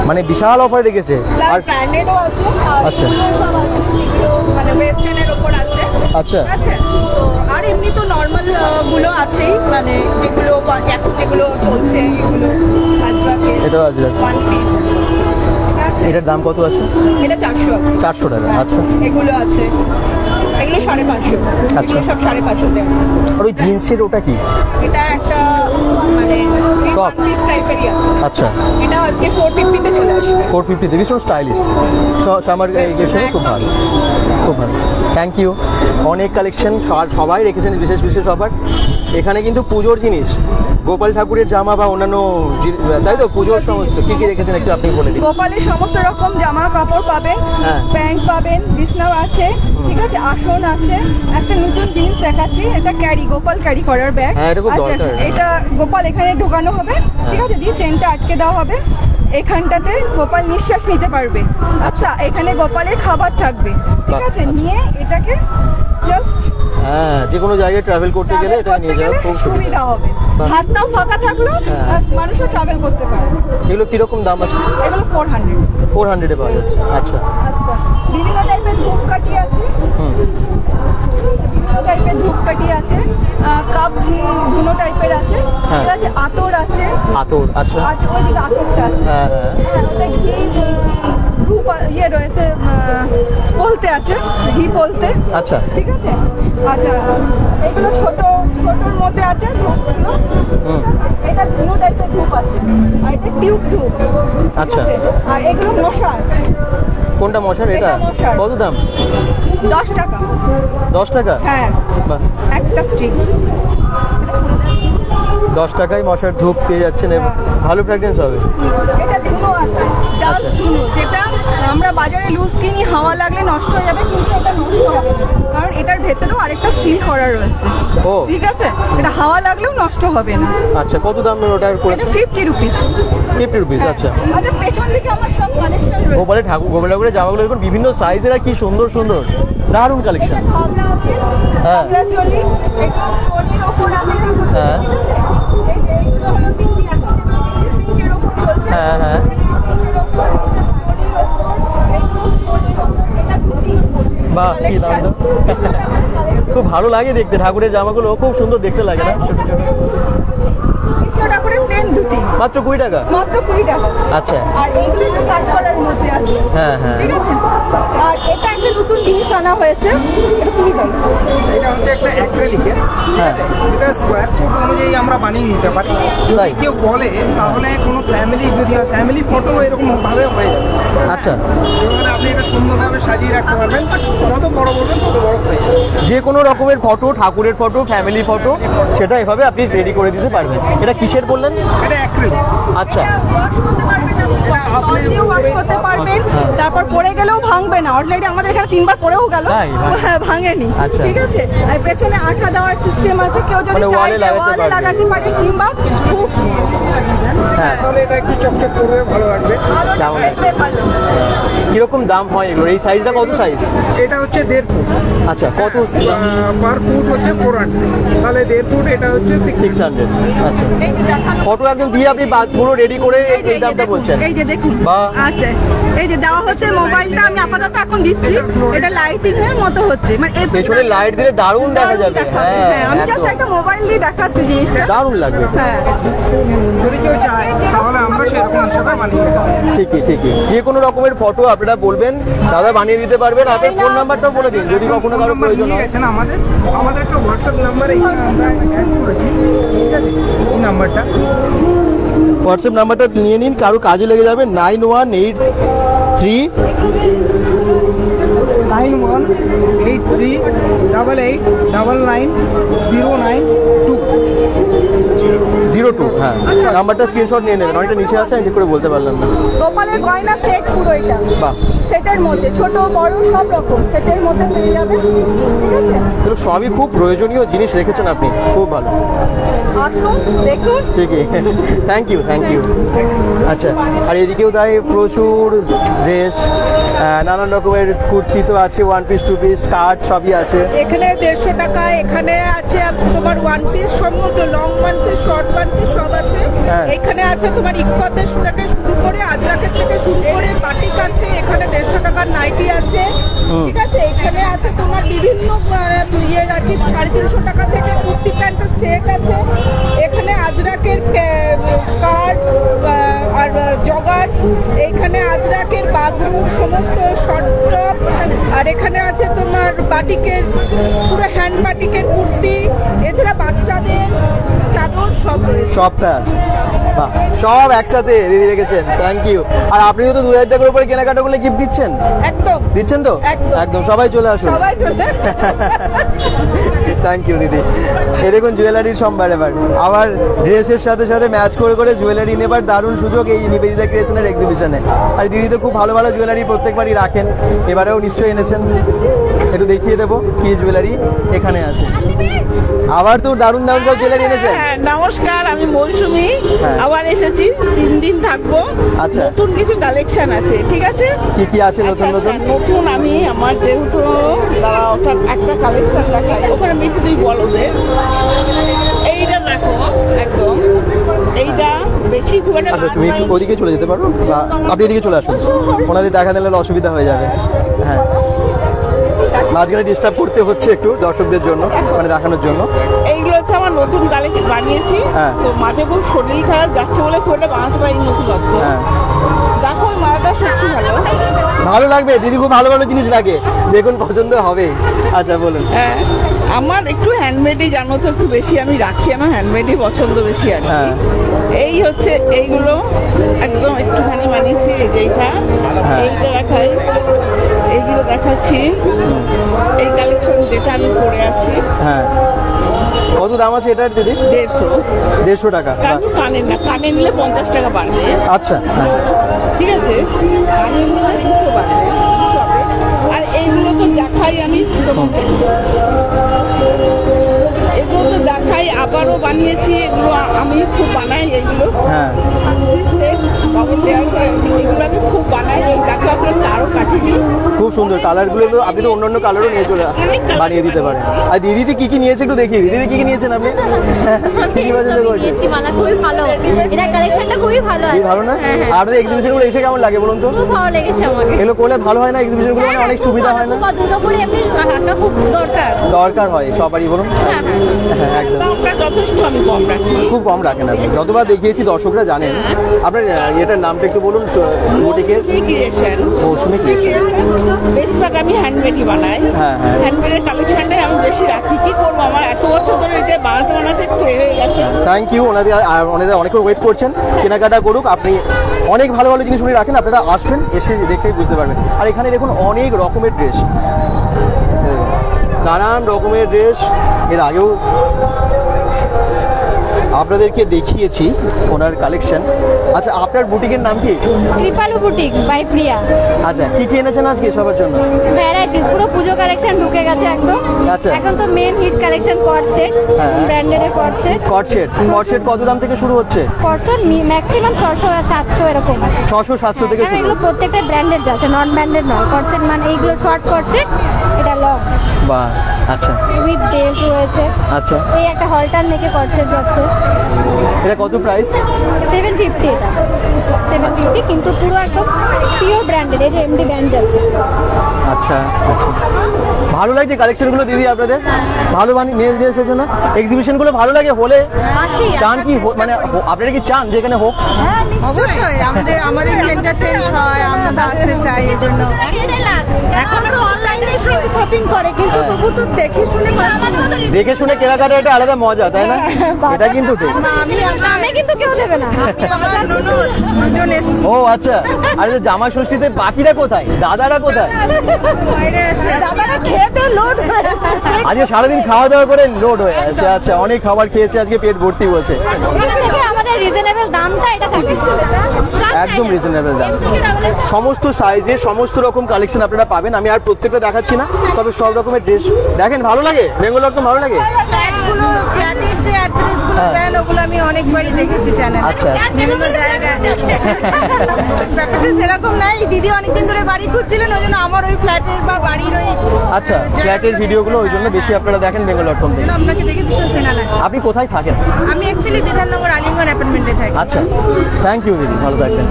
মানে বিশাল অফার রেখেছে। প্লাস আর ব্র্যান্ডেডও আছে, আর আচ্ছা। এগুলো সব আছে, এগুলো মানে ওয়েস্টার্নের ওপর আছে। আচ্ছা। ঠিক আছে, তো আর এমনি তো নর্মাল গুলো আছেই, মানে যেগুলো এখন যেগুলো চলছে, এগুলো আজরাকে এটাও আজরাক। 1 পিস। ঠিক আছে, এটার দাম কত আছে? এটা 400 আছে। 400 টাকা, আচ্ছা। এগুলো আছে, এগুলো 550। আচ্ছা। এগুলো সব 550 তে আছে। আর ওই জিন্সের ওটা কি? এটা একটা মানে Top। পিস টাইপেরই আছে। আচ্ছা, এটা আজকে 450 তে চলে আসবে। 450 তে, ভীষণ স্টাইলিশ। সামার এডিশনে খুব ভালো, খুব ভালো। Thank you. অনেক কালেকশন সবাই রেখেছেন, বিশেষ বিশেষ অফার। এখানে কিন্তু পুজোর জিনিস, গোপাল ঠাকুরের জামা বা অন্যান্য তাই তো, পুজোর সমস্ত কি কি রেখেছেন একটু আপনি বলে দিন। গোপালের সমস্ত রকম জামা কাপড় পাবেন, হ্যাঁ। প্যান্ট পাবেন, বিছনাও আছে, ঠিক আছে, আসন আছে। একটা নতুন জিনিস দেখাচ্ছি, এটা গোপাল ক্যারি করার ব্যাগ। হ্যাঁ, এটা খুব দরকার। এটা গোপাল এখানে ঢোকানো হবে, ঠিক আছে, দিয়ে চেনটা আটকে দেওয়া হবে। এখানটাতে গোপাল নিঃশ্বাস নিতে পারবে। আচ্ছা, এখানে গোপালের খাবার থাকবে, ঠিক আছে, নিয়ে এটাকে জাস্ট হ্যাঁ, যে কোনো জায়গায় ট্রাভেল করতে গেলে এটা নিয়ে যাওয়া খুব সুবিধা। সুবিধা হবে। হাতটাও ফাঁকা থাকলো, হ্যাঁ। আর মানুষও ট্রাভেল করতে পারে। এগুলো কিরকম দাম আছে? এগুলো 400। 400-এ পাওয়া যাচ্ছে। আচ্ছা, আচ্ছা, বিভিন্ন টাইপের ধূপকাঠি আছে, বিভিন্ন টাইপের ধূপকাঠি আছে, কাপ ধুনো টাইপের আছে, হ্যাঁ। ঠিক আছে, আতর আছে। আতর, আচ্ছা। আর ওইদিকে আতরটা আছে। হ্যাঁ, হ্যাঁ। হ্যাঁ, ওটা ঘি ধূপ ইয়ে রয়েছে, বলতে আছে, ঘি বলতে। আচ্ছা। ঠিক আছে, আচ্ছা, এগুলো ছোটর মধ্যে আছে ধূপগুলো। ঠিক আছে? এটা ধুনো টাইপের ধূপ আছে, আর এটা টিউব ধূপ। ঠিক আচ্ছা। আছে? আর এগুলো মশাল। কোনটা মশার? এটা এটা মশার। কত দাম? 10 টাকা। 10 টাকা? হ্যাঁ, বাহ, একটা স্টিক। 10 টাকায় মশার ধূপ পেয়ে যাচ্ছেন, এবং ভালো ফ্র্যাগরেন্স হবে। এটা ধুনো আছে, ডাস্ট ধুনো, যেটা আমরা বাজারে লুজ কিনি, হাওয়া লাগলে নষ্ট হয়ে যাবে, কিন্তু এটা নষ্ট হবে না, কারণ এটার ভেতরেও আরেকটা সিল করা রয়েছে। ও। ঠিক আছে, এটা হাওয়া লাগলেও নষ্ট হবে না। আচ্ছা, কত দাম ওটার এটা করেছেন? 50 রুপিস। 50 রুপিস, আচ্ছা। আচ্ছা, পেছন দিকে আমার সব কালেকশন রয়েছে। গোপাল ঠাকুরের জামাগুলো দেখুন, বিভিন্ন সাইজের, আর কি সুন্দর সুন্দর, দারুণ কালেকশন। এটা ঘাগরা আছে, হ্যাঁ। ঘাগরা চলি, এটা স্টোনের ওপর আছে। হ্যাঁ। ঠিক আছে? এইগুলো হলো পিঙ্কি, এখন পিঙ্কের ওপর চলছে। হ্যাঁ, হ্যাঁ। পিঙ্কের ওপর, এটা স্টোনের ওপর, এইগুলো স্টোনের ওপর, এটা ধুতি। বাহ, কি দাম তো। খুব ভালো লাগে দেখতে, ঠাকুরের জামাগুলো খুব সুন্দর দেখতে লাগে না? কৃষ্ণ ঠাকুরের প্লেন ধুতি। মাত্র 20 টাকা? মাত্র 20 টাকা। আচ্ছা। আর এইগুলো একটু কাজ করার মধ্যে আছে। হ্যাঁ হ্যাঁ। ঠিক আছে। আর এটা একটা নতুন জিনিস আনা হয়েছে, এটা তুমি বলো। এটা হচ্ছে একটা অ্যাক্রিলিকের, হ্যাঁ, এটা স্কোয়ার ফুট অনুযায়ী আমরা বানিয়ে নিতে পারি। যদি কেউ বলে তাহলে কোনো ফ্যামিলি, যদি ফ্যামিলি ফটো এরকম ভাবে হয়ে যাবে। আচ্ছা, এবারে আপনি এটা সুন্দরভাবে সাজিয়ে রাখতে পারবেন, যত বড় বলবেন তত বড় হয়ে যাবে। যে কোনো রকমের ফটো, ঠাকুরের ফটো, ফ্যামিলি ফটো, সেটা এভাবে আপনি রেডি করে দিতে পারবেন। এটা কিসের বললেন? এটা অ্যাক্রিলিক। আচ্ছা, করতে পারবেন, তারপর পড়ে গেলেও ভাঙবে না। অলরেডি আমাদের এখানে 3 বার পড়েও গেল, ভাঙেনি। ঠিক আছে। আর পেছনে আঠা দেওয়ার সিস্টেম আছে, কেউ যদি চায় ওয়ালে লাগাতে পারে, কিংবা হ্যাঁ, তাহলে এটা একটু চকচক করবে, ভালো লাগবে। কিরকম দাম হয় এগুলো? এই সাইজটা কত সাইজ? এটা হচ্ছে 1.5 ফুট। আচ্ছা, কত পার ফুট হচ্ছে 400, তাহলে 1.5 ফুট এটা হচ্ছে 600। আচ্ছা, ফটো একদম দিয়ে আপনি পুরো রেডি করে এই দামটা বলছেন? এই যে দেখুন, আচ্ছা, এই যে দেওয়া হচ্ছে মোবাইলটা, আমি আপাতত এখন দিচ্ছি, এটা লাইটিং এর মতো হচ্ছে, মানে পেছনে লাইট দিলে দারুণ দেখা যাবে। হ্যাঁ, আমি জাস্ট একটা মোবাইল দিয়ে দেখাচ্ছি জিনিসটা, দারুণ লাগবে। হ্যাঁ, যদি কেউ চায় তাহলে আমরা সেরকম হিসেবে বানিয়ে দেব। ঠিকই। যে কোনো রকমের ফটো আপনারা বলবেন, দাদা বানিয়ে দিতে পারবেন। আপনার ফোন নাম্বারটাও বলে দিন যদি কখনো কারো প্রয়োজন হয়। আমাদের একটা হোয়াটসঅ্যাপ নাম্বার আমরা অ্যাড করেছি, ঠিক আছে, এই নাম্বারটা, হোয়াটসঅ্যাপ নাম্বারটা নিয়ে নিন, কারো কাজে লেগে যাবে। 918388990902। হ্যাঁ, নাম্বারটা স্ক্রিনশট নিয়ে নেবেন। অনেকটা নিচে আছে, আমি ঠিক করে বলতে পারলাম না। গোপালের গয়না সেট পুরো এটা, বাহ, সেটের মধ্যে ছোট বড় সব রকম সেটের মধ্যে পেয়ে যাবে। ঠিক আছে, এগুলো সবই খুব প্রয়োজনীয় জিনিস রেখেছেন আপনি, খুব ভালো। আসুন দেখুন। ঠিকই, থ্যাংক ইউ। আচ্ছা, আর এদিকেও তাই প্রচুর ড্রেস, নানান রকমের কুর্তি তো আছে, 1 পিস 2 পিস স্কার্ট সবই আছে। এখানে 150 টাকা, এখানে আছে তোমার 1 পিস, সমস্ত লং 1 পিস, শর্ট 1 পিস সব আছে। এখানে আছে তোমার ইকবাদের থেকে শুরু করে আজরাকের থেকে শুরু করে বাটিক আছে, এখানে 150 টাকার নাইটি আছে। ঠিক আছে, এখানে আছে তোমার বিভিন্ন ইয়ের আর কি 350 টাকা থেকে কুর্তি প্যান্টের সেট আছে। এখানে আজরাকের স্কার্ট আর জগার, এইখানে আজরাকের বাগরু সমস্ত শর্ট টপ, আর এখানে আছে তোমার বাটিকের পুরো হ্যান্ড বাটিকের কুর্তি, এছাড়া বাচ্চাদের চাদর সব রয়েছে। সবটা আছে, বাহ, সব একসাথে দিদি রেখেছেন। Thank you. আর আপনিও তো 2000 টাকার উপরে কেনাকাটা করলে গিফট দিচ্ছেন? একদম দিচ্ছেন তো? একদম, সবাই চলে আসুন। থ্যাংক ইউ দিদি। এই দেখুন জুয়েলারির সম্ভার, এবার আবার ড্রেসের সাথে সাথে ম্যাচ করে করে জুয়েলারি নেবার দারুণ সুযোগ এই নিবেদিতা ক্রিয়েশনের এক্সিবিশনে। আর দিদি তো খুব ভালো ভালো জুয়েলারি প্রত্যেকবারই রাখেন, এবারেও নিশ্চয়ই এনেছেন। একটু দেখিয়ে দেবো কি জুয়েলারি এখানে আছে। আবার তো দারুণ দারুণ সব জুয়েলারি এনেছেন। নমস্কার, আমি মৌসুমী, আবার এসেছি, 3 দিন থাকবো। আচ্ছা, নতুন কিছু কালেকশন আছে, ঠিক আছে? কি আছে নতুন নতুন? নতুন আমি আমার যেহেতু একটা কালেকশন দেখাই, ওখানে মিঠু তুই বলো যে এইটা দেখো, একদম এইটা বেশি খুব একটা। আচ্ছা, তুমি একটু ওদিকে চলে যেতে পারো, আপনি এদিকে চলে আসুন, ওনাদের দেখা দিলে অসুবিধা হয়ে যাবে। হ্যাঁ, মাঝখানে ডিস্টার্ব করতে হচ্ছে একটু দর্শকদের জন্য, মানে দেখানোর জন্য। এইগুলো হচ্ছে আমার নতুন কালেকশন বানিয়েছি, তো মাঝে খুব শরীর খারাপ যাচ্ছে বলে খুব একটা বানাতে পারি নতুন। হ্যাঁ, দেখো মালাটা সত্যি ভালো লাগবে, দিদি খুব ভালো ভালো জিনিস লাগে, দেখুন পছন্দ হবে। আচ্ছা বলুন। হ্যাঁ, আমার একটু হ্যান্ডমেডই জানো তো একটু বেশি আমি রাখি, আমার হ্যান্ডমেডই পছন্দ বেশি আর কি। এই হচ্ছে এইগুলো একদম একটুখানি বানিয়েছি, এই যে এইটা দেখাই, এইগুলো দেখাচ্ছি, এই কালেকশন যেটা আমি পরে আছি। হ্যাঁ, কত দাম আছে এটার দিদি? 150 টাকা। কানে না, কানে নিলে 50 টাকা বাড়বে। আচ্ছা, ঠিক আছে, কানে নিলে 200 বাড়বে। আর এইগুলো তো দেখাই আমি তোমাদের, এগুলো তো দেখাই, আবারও বানিয়েছি, এগুলো আমি খুব বানাই এইগুলো। হ্যাঁ, এগুলো আমি খুব বানাই, এই দেখাগুলো আরো কাটিনি। খুব সুন্দর কালারগুলো, তো আপনি তো অন্য কালারও নিয়ে চলে বানিয়ে দিতে পারেন। আর দিদি কি কি নিয়েছে একটু দেখি, দিদি কি কি নিয়েছেন আপনি? কি পছন্দ করছেন? মালা খুবই ভালো, এটা কালেকশনটা খুবই ভালো আছে। ভালো না? আর আপনাদের এক্সিবিশনগুলো এসে কেমন লাগে বলুন তো? খুব ভালো লেগেছে আমাকে। এগুলো করলে ভালো হয় না এক্সিবিশনগুলো, মানে অনেক সুবিধা হয় না? দুর্গাপুরে এমনি টাকা খুব দরকার হয় সবারই, বলুন। হ্যাঁ একদম যথেষ্ট আমি কম রাখি, খুব কম রাখেন আপনি, যতবার দেখিয়েছি দর্শকরা জানেন। আপনার এটার নামটা একটু বলুন, বুটিকের ক্রিয়েশন, মৌসুমী ক্রিয়েশন। বেশিরভাগ আমি হ্যান্ডমেডই বানাই। হ্যাঁ হ্যাঁ, হ্যান্ডমেডের কালেকশনটাই আমি বেশি রাখি। কি করবো, আমার এত বছর ধরে এটা বানাতে একটু হয়ে গেছে। Thank you. ওনারা অনেকক্ষণ ওয়েট করছেন, কেনাকাটা করুক। আপনি অনেক ভালো ভালো জিনিস উনি রাখেন, আপনারা আসবেন, এসে দেখে বুঝতে পারবেন। আর এখানে দেখুন অনেক রকমের ড্রেস, নানান রকমের ড্রেস। এর আগেও আপনাদেরকে দেখিয়েছি ওনার কালেকশন। আচ্ছা, আপনার বুটিকের নাম কি? কৃপালু বুটিক বাই প্রিয়া। আচ্ছা, কি কি এনেছেন আজকে সবার জন্য? ভ্যারাইটি, পুরো পুজো কালেকশন ঢুকে গেছে একদম। আচ্ছা, এখন তো মেন হিট কালেকশন কট সেট, ব্র্যান্ডেড কট সেট। কট সেট কত দাম থেকে শুরু হচ্ছে? কট সেট ম্যাক্সিমাম 600 আর 700 এরকম। 600-700 থেকে শুরু। এগুলো প্রত্যেকটা ব্র্যান্ডেড যাচ্ছে, নন ব্র্যান্ডেড নয়। কট সেট মানে এইগুলো শর্ট কট সেট, এটা লং। বাহ, আচ্ছা। উইথ বেল্ট রয়েছে। আচ্ছা, এই একটা হলটার নেকে কট সেট যাচ্ছে। এটা কত প্রাইস? 750। এটা 750, কিন্তু পুরো একদম পিওর ব্র্যান্ডেড। এই যে এমডি ব্র্যান্ড যাচ্ছে। আচ্ছা আচ্ছা, ভালো লাগছে কালেকশনগুলো দিদি আপনাদের? ভালো নিয়ে এসেছে না? এক্সিবিশনগুলো ভালো লাগে হলে? চান কি মানে আপনারা কি চান যে এখানে হোক? অবশ্যই, আমাদের এন্টারটেইন হয়, আমরা আসতে চাই, এই জন্য। এখন তো অনলাইনে শপিং করে, কিন্তু তবু তো দেখে শুনে কেনাকাটা একটা আলাদা মজা, তাই না? এটা কিন্তু ঠিক। আমি কিন্তু কেউ দেবে না। ও আচ্ছা, আর জামা ষষ্ঠীতে বাকিরা কোথায়? দাদারা কোথায়? দাদারা খেতে লোড হয়ে আজকে সারাদিন খাওয়া দাওয়া করে লোড হয়ে আছে। আচ্ছা, অনেক খাবার খেয়েছে আজকে, পেট ভর্তি বলছে। আমাদের রিজনেবল দামটা এটা থাকে, একদম রিজনেবল দাম। সমস্ত সাইজে সমস্ত রকম কালেকশন আপনারা পাবেন। আমি আর প্রত্যেকটা দেখাচ্ছি না, তবে সব রকমের ড্রেস দেখেন। ভালো লাগে বেঙ্গল একদম ভালো লাগে। ওগুলো আমি অনেকবারই দেখেছি চ্যানেলে। আচ্ছা, বিভিন্ন জায়গায় ব্যাপারটা সেরকম নাই। দিদি অনেকদিন ধরে বাড়ি খুঁজছিলেন, ওই জন্য আমার ওই ফ্ল্যাটের বা বাড়ির ওই আচ্ছা ফ্ল্যাটের ভিডিওগুলো ওই জন্য বেশি আপনারা দেখেন বেঙ্গল.com থেকে। আপনাকে দেখে ভীষণ চেনা লাগে। আপনি কোথায় থাকেন? আমি অ্যাকচুয়ালি বিধাননগর আলিমগঞ্জ অ্যাপার্টমেন্টে থাকি। আচ্ছা, থ্যাংক ইউ দিদি, ভালো থাকবেন।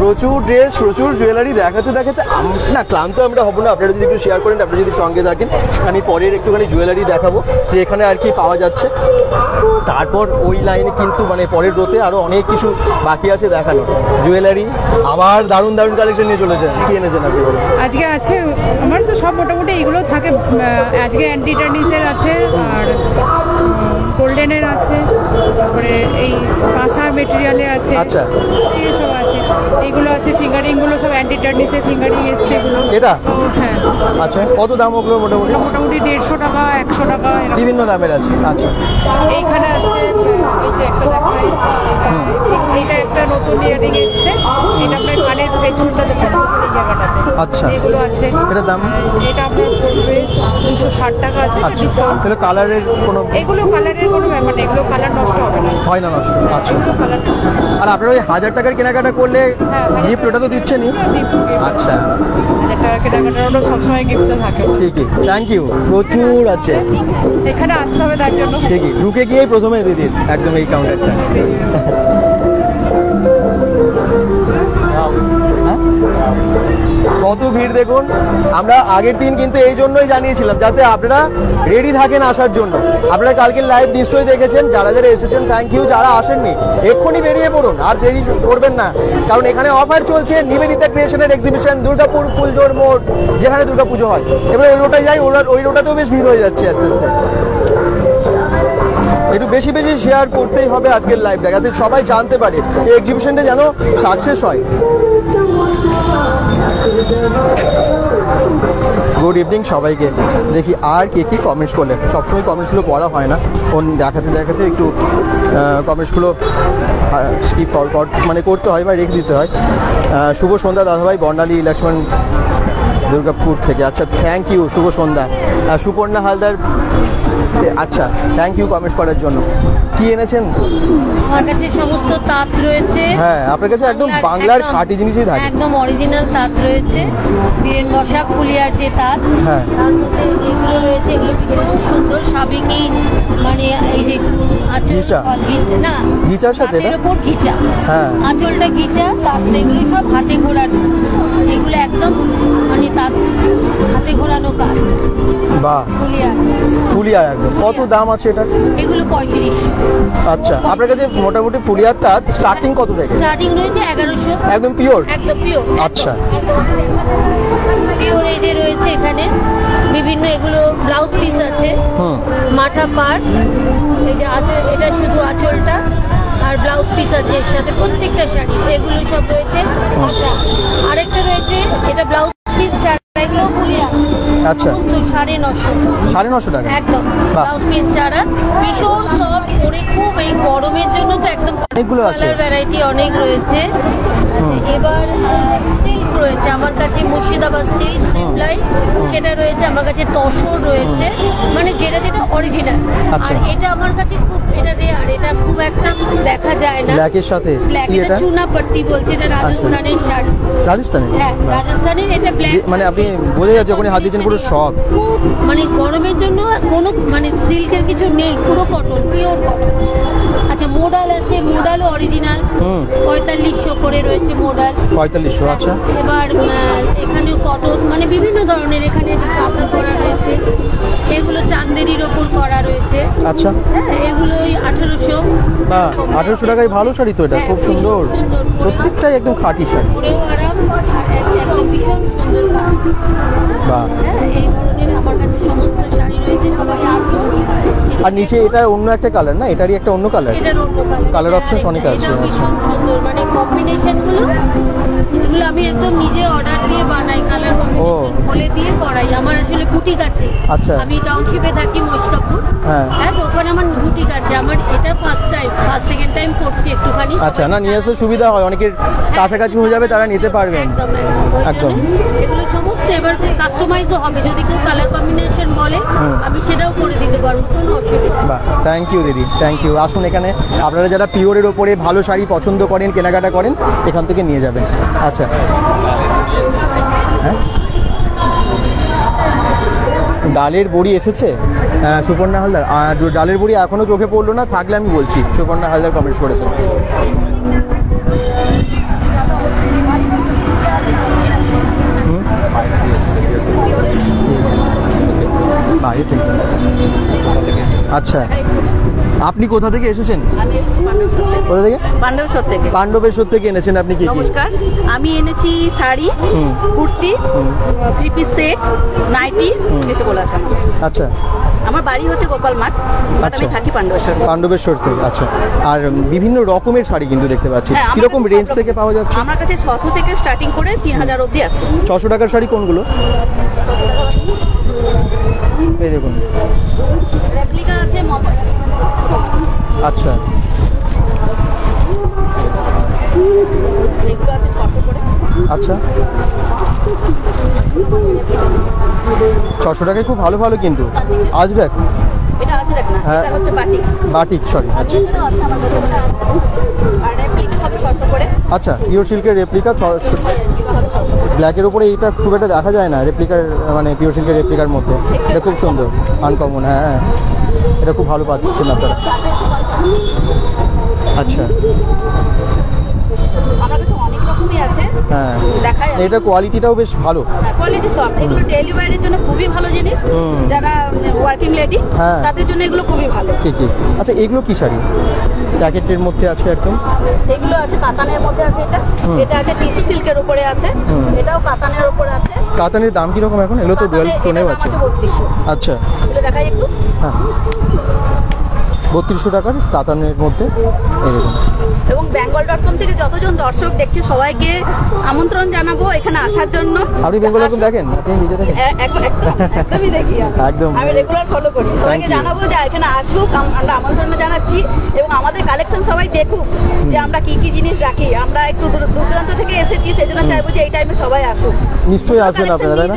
প্রচুর ড্রেস, প্রচুর জুয়েলারি দেখাতে না ক্লান্ত আমরা হব না। আপনারা যদি একটু শেয়ার করেন, আপনারা যদি সঙ্গে থাকেন, আমি পরের একটুখানি জুয়েলারি দেখাবো যে এখানে আর কি পাওয়া যাচ্ছে। তারপর ওই লাইনে কিন্তু মানে পরের রোতে আরো অনেক কিছু বাকি আছে দেখানো। জুয়েলারি আবার দারুণ দারুণ কালেকশন নিয়ে চলেছে। কি এনেছেন আপনি? আজকে আছে আমার তো সব মোটামুটি এগুলো থাকে। আজকে অ্যান্টি টার্নিসের আছে, আর গোল্ডেনের আছে, তারপরে এই কাঁসার মেটেরিয়ালের আছে। আচ্ছা, এসব আছে। এইগুলো আছে ফিঙ্গারিংগুলো সব অ্যান্টি টার্নিসের ফিঙ্গারিং এসছে এগুলো। এটা? হ্যাঁ। আচ্ছা, কত দাম ওগুলো? মোটামুটি 150 টাকা, 100 টাকা, বিভিন্ন দামের আছে। আচ্ছা, এইখানে আছে এই যে একটা দেখাই, এটা একটা নতুন ইয়ারিং এসছে। এটা আপনার কানের পেছনটা দেখুন, এই জায়গাটাতে। আচ্ছা, এগুলো আছে। এটার দাম? এটা আপনার পড়বে 260 টাকা আছে। আচ্ছা, তাহলে কালারের কোনো? এগুলো কালারের কোনো ব্যাপার নেই, এগুলো কালার নষ্ট হবে না। হয় না নষ্ট? আচ্ছা, আর আপনারা ওই 1000 টাকার কেনাকাটা করলে গিফট ওটা তো দিচ্ছেনই? আচ্ছা, 1000 টাকার কেনাকাটা ওটা সবসময় গিফটে থাকে। ঠিকই, থ্যাংক ইউ। প্রচুর আছে, এখানে আসতে হবে তার জন্য। ঠিকই, ঢুকে গিয়েই প্রথমে দিদির একদম এই কাউন্টারটা। কত ভিড় দেখুন। আমরা আগের দিন কিন্তু এই জন্যই জানিয়েছিলাম যাতে আপনারা রেডি থাকেন আসার জন্য। আপনারা কালকে লাইভ নিশ্চয়ই দেখেছেন, যারা যারা এসেছেন থ্যাংক ইউ। যারা আসেননি এক্ষুনি বেরিয়ে পড়ুন, আর দেরি করবেন না, কারণ এখানে অফার চলছে। নিবেদিতা ক্রিয়েশনের এক্সিবিশন, দুর্গাপুর ফুলজোর মোড়, যেখানে দুর্গাপুজো হয়। এবার ওই রোটায় যাই, ওই রোটাতেও বেশ ভিড় হয়ে যাচ্ছে আস্তে আস্তে। একটু বেশি বেশি শেয়ার করতেই হবে আজকের লাইভটা, যাতে সবাই জানতে পারে এই এক্সিবিশনটা যেন সাকসেস হয়। গুড ইভিনিং সবাইকে। দেখি আর কে কি কমেন্টস করলেন। সবসময় কমেন্টসগুলো পড়া হয় না, দেখাতে দেখাতে একটু কমেন্টসগুলো স্কিপ মানে করতে হয় বা রেখে দিতে হয়। শুভ সন্ধ্যা দাদাভাই, বর্ণালী লক্ষ্মণ দুর্গাপুর থেকে। আচ্ছা, থ্যাংক ইউ, শুভ সন্ধ্যা। সুপর্ণা হালদার, আচ্ছা থ্যাংক ইউ কমেন্ট করার জন্য। কি এনেছেন? আমার কাছে সমস্ত তাঁত রয়েছে। হ্যাঁ, আপনার কাছে একদম বাংলার খাঁটি জিনিসই থাকে, একদম অরিজিনাল তাঁত রয়েছে। বীরেন বসাক ফুলিয়ার যে তাঁত, হ্যাঁ, তার মধ্যে এগুলো রয়েছে। এগুলো ভীষণ সুন্দর সাবেকি, মানে এই যে ঘিচা, না ঘিচার সাথে এর উপর ঘিচা, হ্যাঁ, আঁচলটা ঘিচা, তারপরে এগুলো সব হাতে ঘোরানো। এগুলো একদম মানে তাঁত হাতে ঘোরানো কাজ। বাহ, ফুলিয়া একদম। কত দাম আছে এটা? এগুলো 35। আচ্ছা, আপনার কাছে মোটামুটি ফুলিয়ার তাঁত স্টার্টিং কত থেকে? স্টার্টিং রয়েছে 1100। একদম পিওর? একদম পিওর। আচ্ছা, পিওর এই যে রয়েছে এখানে বিভিন্ন, এগুলো ব্লাউজ পিস আছে, মাথা পার, এই যে আঁচল, এটা শুধু আঁচলটা আর ব্লাউজ পিস আছে এর সাথে প্রত্যেকটা শাড়ি, এগুলো সব রয়েছে। আচ্ছা, আরেকটা রয়েছে, এটা ব্লাউজ পিস ছাড়া, এগুলো ফুলিয়া। আচ্ছা, 950 টাকা একদম ব্লাউজ পিস ছাড়া, ভীষণ সফট করে, খুব এই গরমের জন্য তো একদম। অনেকগুলো আছে, কালার ভ্যারাইটি অনেক রয়েছে। আচ্ছা, এবার সিল্ক রয়েছে আমার কাছে, মুর্শিদাবাদ সিল্ক সিম্পলাই, সেটা রয়েছে আমার কাছে। তসর রয়েছে, মানে যেটা যেটা অরিজিনাল। আর এটা আমার কাছে খুব, এটা রেয়ার, এটা খুব একটা দেখা যায় না। ব্ল্যাকের সাথে কি এটা? চুনা পাট্টি বলছে, এটা রাজস্থানের শাড়ি। রাজস্থানের? হ্যাঁ, রাজস্থানের। এটা ব্ল্যাক, মানে আপনি বোঝা যাচ্ছে যখন হাত দিয়েছেন পুরো সব, খুব মানে গরমের জন্য কোনো মানে সিল্কের কিছু নেই, পুরো কটন, পিওর কটন। আচ্ছা, মোডাল আছে, মোডালও অরিজিনাল, 4500 করে রয়েছে মোডাল। 4500, আচ্ছা। এবার এখানেও কটন, মানে বিভিন্ন ধরনের এখানে কাপড় করা রয়েছে। এগুলো চান্দেরির ওপর করা রয়েছে। আচ্ছা, হ্যাঁ, এগুলো 1800। বাহ, 1800 টাকায় ভালো শাড়ি তো, এটা খুব সুন্দর, প্রত্যেকটাই একদম খাঁটি শাড়ি, পুরো আরাম, একদম ভীষণ সুন্দর কাজ। বাহ, এই ধরনের আমার কাছে সমস্ত শাড়ি রয়েছে, সবাই আসুন। আর নিচে এটা অন্য একটা কালার না? এটারই একটা অন্য কালার, এটার অন্য কালার অপশনস অনেক আছে। আচ্ছা, সুন্দর, মানে কম্বিনেশন গুলো, এগুলো আমি একদম নিজে অর্ডার দিয়ে বানাই, কালার কম্বিনেশন বলে দিয়ে করাই। আমার আসলে বুটিক আছে। আচ্ছা, আমি টাউনশিপে থাকি, মস্কাপুর। হ্যাঁ, তো ওখানে আমার বুটিক আছে। আমার এটা ফার্স্ট সেকেন্ড টাইম করছি একটুখানি। আচ্ছা, না নিয়ে আসলে সুবিধা হয়, অনেকের কাছাকাছি হয়ে যাবে, তারা নিতে পারবেন। একদম, এগুলো সমস্ত এবার কাস্টমাইজও হবে, যদি কেউ কালার কম্বিনেশন বলে আমি সেটাও করে দিতে পারবো, কোনো অসুবিধা নেই। বাহ, থ্যাংক ইউ দিদি, থ্যাংক ইউ। আসুন এখানে, আপনারা যারা পিওরের ওপরে ভালো শাড়ি পছন্দ করেন, কেনাকাটা করেন, এখান থেকে নিয়ে যাবেন। আচ্ছা, হ্যাঁ, ডালের বড়ি এসেছে সুপর্ণা হালদার। আর ডালের বড়ি এখনো চোখে পড়লো না, থাকলে আমি বলছি। সুপর্ণা হালদার কমেন্ট করেছেন। আচ্ছা, আপনি কোথা থেকে এসেছেন? আমি এসেছি কোথা থেকে? পাণ্ডবেশ্বর থেকে। পাণ্ডবেশ্বর থেকে এনেছেন আপনি কি? নমস্কার, আমি এনেছি sari, kurti, 3 piece set, nightie, এসে বলে আসা। আচ্ছা, আমার বাড়ি হচ্ছে গোপাল মাঠ, আমি থাকি পাণ্ডবেশ্বর। পাণ্ডবেশ্বর থেকে, আচ্ছা। আর বিভিন্ন রকমের শাড়ি কিন্তু দেখতে পাচ্ছি, কিরকম রেঞ্জ থেকে পাওয়া যাচ্ছে? আমার কাছে 600 থেকে স্টার্টিং করে 3000 অবধি আছে। 600 টাকার শাড়ি কোনগুলো? এই দেখুন, রেপ্লিকা আছে। আচ্ছা, এগুলো আছে 600 করে। আচ্ছা, 600 টাকায় খুব ভালো ভালো কিন্তু আসবে। এটা আছে দেখ না, এটা হচ্ছে বাটিক। Batik, sorry. আচ্ছা, আর রেপ্লিকা হবে 600 করে। আচ্ছা, পিওর সিল্কের রেপ্লিকা 600। ব্ল্যাকের উপরে এটা খুব একটা দেখা যায় না, রেপ্লিকার মানে পিওর সিল্কের রেপ্লিকার মধ্যে। এটা খুব সুন্দর, আনকমন। হ্যাঁ, এটা খুব ভালো পাচ্ছেন আপনারা। আচ্ছা, আমার কাছে অনেক রকমই আছে। হ্যাঁ, দেখাই, এটা কোয়ালিটিটাও বেশ ভালো। Quality soft. এগুলো ডেইলি ওয়্যারের জন্য খুবই ভালো জিনিস, যারা ওয়ার্কিং লেডি তাদের জন্য এগুলো খুবই ভালো। ঠিকই। আচ্ছা, এগুলো কি শাড়ি? প্যাকেটের মধ্যে আছে একদম। এগুলো আছে কাতানের মধ্যে আছে। এটা আছে টিস্যু সিল্কের উপরে আছে, এটাও কাতানের উপরে আছে। কাতানের দাম কিরকম এখন? এগুলো তো ডুয়াল টোনেও আছে। 3200। আচ্ছা, এগুলো দেখাই একটু। হ্যাঁ, 3200 টাকার কাতানের মধ্যে। এই দেখুন, এবং bengal.com থেকে যতজন দর্শক দেখছে সবাইকে আমন্ত্রণ জানাবো এখানে আসার জন্য। আপনি বেঙ্গল ডট কম দেখেন? আপনি নিজে দেখেন? একদমই দেখি, একদম আমি রেগুলার ফলো করি। সবাইকে জানাবো যে এখানে আসুক, আমরা আমন্ত্রণ জানাচ্ছি এবং আমাদের কালেকশন সবাই দেখুক যে আমরা কি কি জিনিস রাখি। আমরা একটু দূর দূরান্ত থেকে এসেছি, সেজন্য চাইবো যে এই টাইমে সবাই আসুক। নিশ্চয়ই আসবেন আপনারা, তাই না?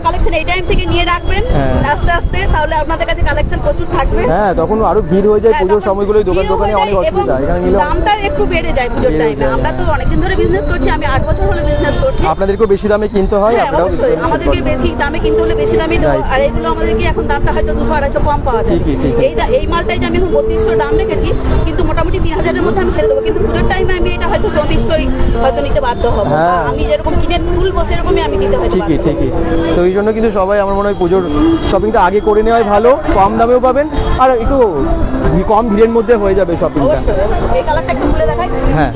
কালেকশন এই টাইম থেকে নিয়ে রাখবেন আস্তে আস্তে, তাহলে আপনাদের কাছে কালেকশন প্রচুর থাকবে। হ্যাঁ, তখন আরো ভিড় হয়ে যায় পুজোর সময়গুলোই, দোকানে অনেক অসুবিধা। এখানে নিলে দামটা একটু বেড়ে যায় পুজোর টাইমে। আমরা তো অনেকদিন ধরে বিজনেস করছি, আমি 8 বছর হলো বিজনেস করছি। আপনাদেরকেও বেশি দামে কিনতে হয়, আপনারাও আমাদেরকে বেশি দামে কিনতে হলে বেশি দামে দেবো। আর এইগুলো আমাদেরকে এখন দামটা হয়তো 200-250 কম পাওয়া যায়। এই মালটাই যে আমি এখন 3200 দাম রেখেছি, কিন্তু মোটামুটি 3000-এর মধ্যে আমি ছেড়ে দেবো। কিন্তু পুজোর টাইমে আমি এটা হয়তো 3400 হয়তো নিতে বাধ্য হবো। আমি যেরকম কিনে তুলবো সেরকমই আমি দিতে হয়তো। ঠিকই। তো এই জন্য কিন্তু সবাই আমার মনে হয় পুজোর শপিংটা আগে করে নেওয়াই ভালো, কম দামেও পাবেন আর একটু কম ভিড়ের মধ্যে হয়ে যাবে শপিংটা। এই কালারটা একটু খুলে দেখাই। হ্যাঁ,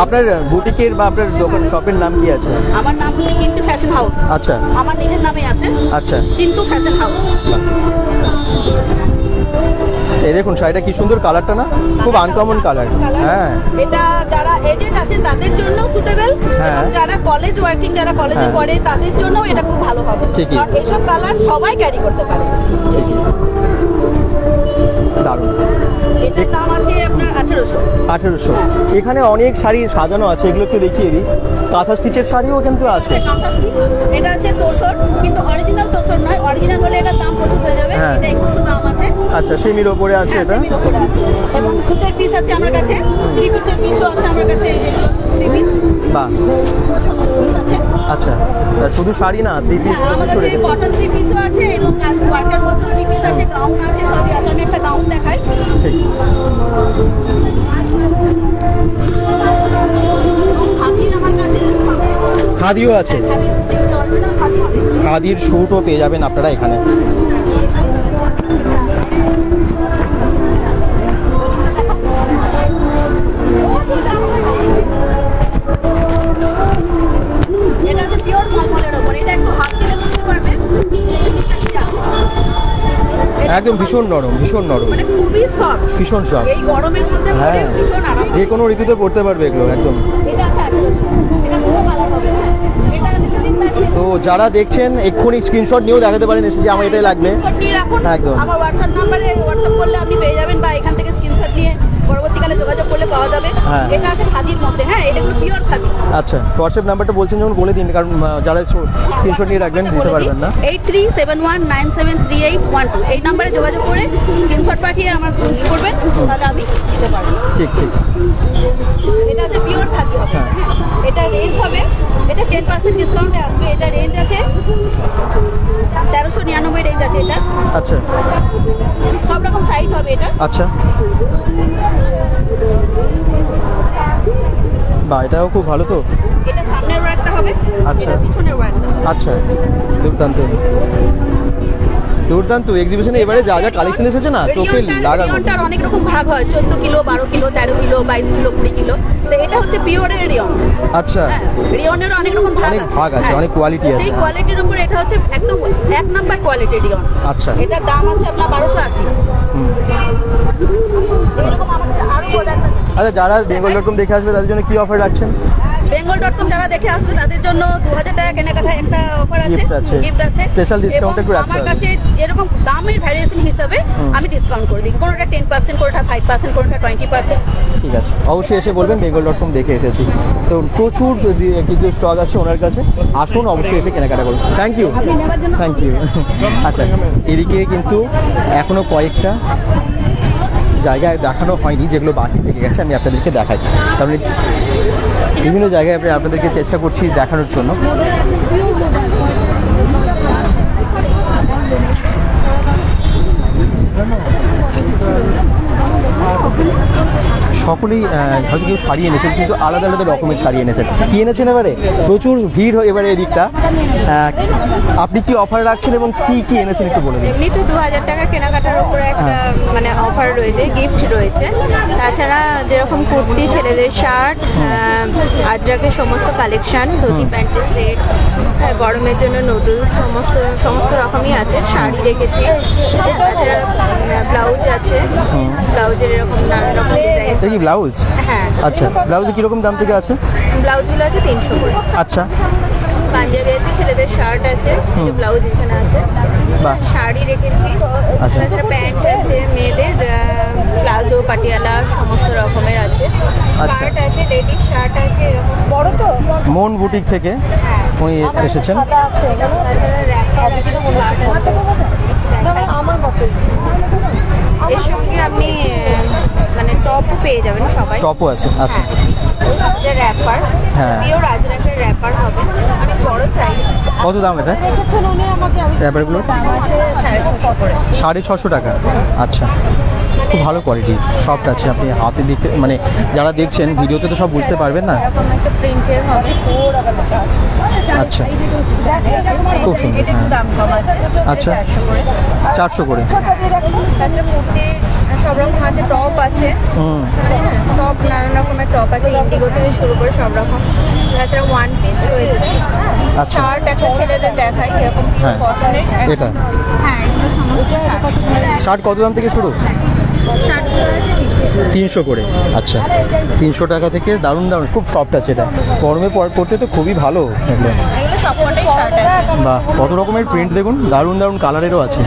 আপনার বুটিকের বা আপনার দোকান শপের নাম কি আছে? আমার নাম হচ্ছে কিন্তু ফ্যাশন হাউস। আচ্ছা, আমার নিজের নামে আছে। আচ্ছা, কিন্তু ফ্যাশন হাউস। এই দেখুন শাড়িটা কি সুন্দর, কালারটা না খুব আনকমন কালার। হ্যাঁ, এটা যারা এজেন্ট আছে তাদের জন্য সুটেবল, যারা কলেজ ওয়ার্কিং, যারা কলেজে পড়ে তাদের জন্য এটা খুব ভালো হবে। কারণ এইসব কালার সবাই ক্যারি করতে পারে। দারুণ। এটার দাম আছে আপনার 1800। এখানে অনেক শাড়ি সাজানো আছে, এগুলো একটু দেখিয়ে দিই। কাঁথা স্টিচের শাড়িও কিন্তু আছে। এটা আছে তোসর, কিন্তু অরিজিনাল তোসর নয়। অরিজিনাল হলে এটার দাম প্রচুর হয়ে যাবে। এটা 2100 দাম আছে। আচ্ছা, সেমির ওপরে আছে এটা। এবং সুতের পিস আছে আমার কাছে, 3 পিসের পিসও আছে আমার কাছে। এগুলো 3 পিস। বাহ, আচ্ছা, শুধু শাড়ি না, 3 পিস আমার কাছে কটন 3 পিসও আছে এবং ওয়ার্কের মধ্যে 3 পিস আছে, গাউন আছে, সবই আছে। আমি একটা গাউন দেখাই। ঠিক। খাদিও আছে, খাদির স্যুটও পেয়ে যাবেন আপনারা এখানে। এটা আছে পিওর মলমলের উপর। এটা একটু হাত দিলে বুঝতে পারবে একদম ভীষণ নরম, মানে খুবই সফট, ভীষণ সফট। এই গরমের মধ্যে পরে ভীষণ আরাম। যে কোনো ঋতুতে পড়তে পারবে এগুলো একদম। এটা আছে 1800। এটা দুটো কালার হবে। এটা আছে লিভিং ব্যাগ। তো যারা দেখছেন এক্ষুনি স্ক্রিনশট নিয়েও দেখাতে পারেন এসে যে আমার এটাই লাগবে। একদম আমার হোয়াটসঅ্যাপ নাম্বারে হোয়াটসঅ্যাপ করলে আপনি পেয়ে যাবেন, বা এখান থেকে স্ক্রিনশট নিয়ে পরবর্তীকালে যোগাযোগ করলে পাওয়া যাবে। এটা আছে খাদির মধ্যে। হ্যাঁ, এটা হলো পিওর খাদি। আচ্ছা, হোয়াটসঅ্যাপ নাম্বারটা বলছেন যখন বলে দিন, কারণ যারা স্ক্রিনশট নিয়ে রাখবেন দিতে পারবেন না। 8371973812 এই নম্বরে যোগাযোগ করে স্ক্রিনশট পাঠিয়ে আমার করবেন, তাহলে আমি দিতে পারবো। ঠিক। এটা আছে পিওর খাদি হবে। হ্যাঁ, এটা রেঞ্জ হবে, এটা 10% ডিসকাউন্টে আসবে। এটা রেঞ্জ আছে 1399 রেঞ্জ আছে এটা। আচ্ছা, সব রকম সাইজ হবে এটা। আচ্ছা, বা এটাও খুব ভালো। তো এটা সামনের ওয়ার্কটা হবে, আচ্ছা, এটা পিছনের ওয়ার্কটা। আচ্ছা, দুর্দান্ত এক্সিবিশনে এবারে যা যা কালেকশন এসেছে না, চোখে লাগানো। রিয়নটার অনেক রকম ভাগ হয়, 14 kilo, 12 kilo, 13 kilo, 22 kilo, 20 kilo. তো এটা হচ্ছে পিওরের রিয়ন। আচ্ছা, রিয়নের অনেক রকম ভাগ আছে, অনেক কোয়ালিটি আছে। সেই কোয়ালিটির উপর এটা হচ্ছে একদম 1 নাম্বার কোয়ালিটির রিয়ন। আচ্ছা, এটার দাম আছে আপনার 1280। এরকম আমার কাছে আরো প্রোডাক্ট আছে। আচ্ছা, যারা bengal.com দেখে আসবে তাদের জন্য কি অফার রাখছেন? bengal.com যারা দেখে আসবে তাদের জন্য 2000 টাকা কেনাকাটা একটা অফার আছে, গিফট আছে, স্পেশাল ডিসকাউন্ট একটু রাখতে আমার কাছে যেরকম দামের ভ্যারিয়েশন হিসাবে আমি ডিসকাউন্ট করে দিই। কোনোটা 10%, কোনোটা 5%, কোনোটা 20%। ঠিক আছে, অবশ্যই এসে বলবেন bengal.com দেখে এসেছি। তো প্রচুর কিছু স্টক আছে ওনার কাছে, আসুন অবশ্যই এসে কেনাকাটা করুন। Thank you. আচ্ছা, এদিকে কিন্তু এখনো কয়েকটা জায়গায় দেখানো হয়নি, যেগুলো বাকি থেকে গেছে, আমি আপনাদেরকে দেখাই। কারণ বিভিন্ন জায়গায় আপনাদেরকে চেষ্টা করছি দেখানোর জন্য। সকলেই হয়তো কেউ শাড়ি এনেছেন, কিন্তু আলাদা আলাদা রকমের শাড়ি এনেছেন। কি এনেছেন এবারে? প্রচুর ভিড় এবারে এদিকটা। আপনি কি অফার রাখছেন এবং কি কি এনেছেন একটু বলে দিন। এমনি তো 2000 টাকা কেনাকাটার উপরে একটা মানে অফার রয়েছে, গিফট রয়েছে। তাছাড়া যেরকম কুর্তি, ছেলেদের শার্ট, আজরাকের সমস্ত কালেকশন, ধুতি প্যান্টের সেট, গরমের জন্য নুডলস, সমস্ত রকমই আছে। শাড়ি রেখেছি, তাছাড়া ব্লাউজ আছে, ব্লাউজের এরকম নানা রকম ডিজাইন। এটা কি ব্লাউজ? হ্যাঁ। আচ্ছা, ব্লাউজে কিরকম দাম থেকে আছে? ব্লাউজগুলো আছে 300 করে। আচ্ছা, পাঞ্জাবি আছে, ছেলেদের শার্ট আছে, ব্লাউজ এখানে আছে, শাড়ি রেখেছি, তাছাড়া প্যান্ট আছে, মেয়েদের প্লাজো, পাটিয়ালা সমস্ত রকমের আছে, শার্ট আছে, লেডিস শার্ট আছে, এরকম বড় তো মন বুটিক থেকে উনি এসেছেন। এর সঙ্গে আপনি মানে টপও পেয়ে যাবেন, সবাই টপও আছে। আচ্ছা, র্যাপার, হ্যাঁ, পিওর আজরাকের র্যাপার হবে, অনেক বড় সাইজ। কত দাম এটা র্যাপারগুলো? দাম আছে 650 করে। 650 টাকা। আচ্ছা, খুব ভালো কোয়ালিটি, সফট আছে। আপনি হাতে দেখে মানে যারা দেখছেন ভিডিওতে তো সব বুঝতে পারবেন না। একটা প্রিন্টের হবে। আচ্ছা, খুব সুন্দর। দাম কম আছে। আচ্ছা, 400 করে। তাছাড়া কুর্তি সব রকম আছে, টপ আছে, টপ নানান রকমের টপ আছে, ইন্ডিগো থেকে শুরু করে সব রকম। তাছাড়া ওয়ান পিস রয়েছে, শার্ট একটা ছেলেদের দেখাই এরকম কটনের। এটা হ্যাঁ, এগুলো সমস্ত শার্ট কত দাম থেকে শুরু? 300 করে। আচ্ছা, 300 টাকা থেকে দারুণ দারুণ, খুব সফট আছে। এটা গরমে পরতে তো খুবই ভালো। এগুলো সবকটাই শার্ট আছে। বাহ, কত রকমের প্রিন্ট দেখুন, দারুণ দারুণ কালারেরও আছে।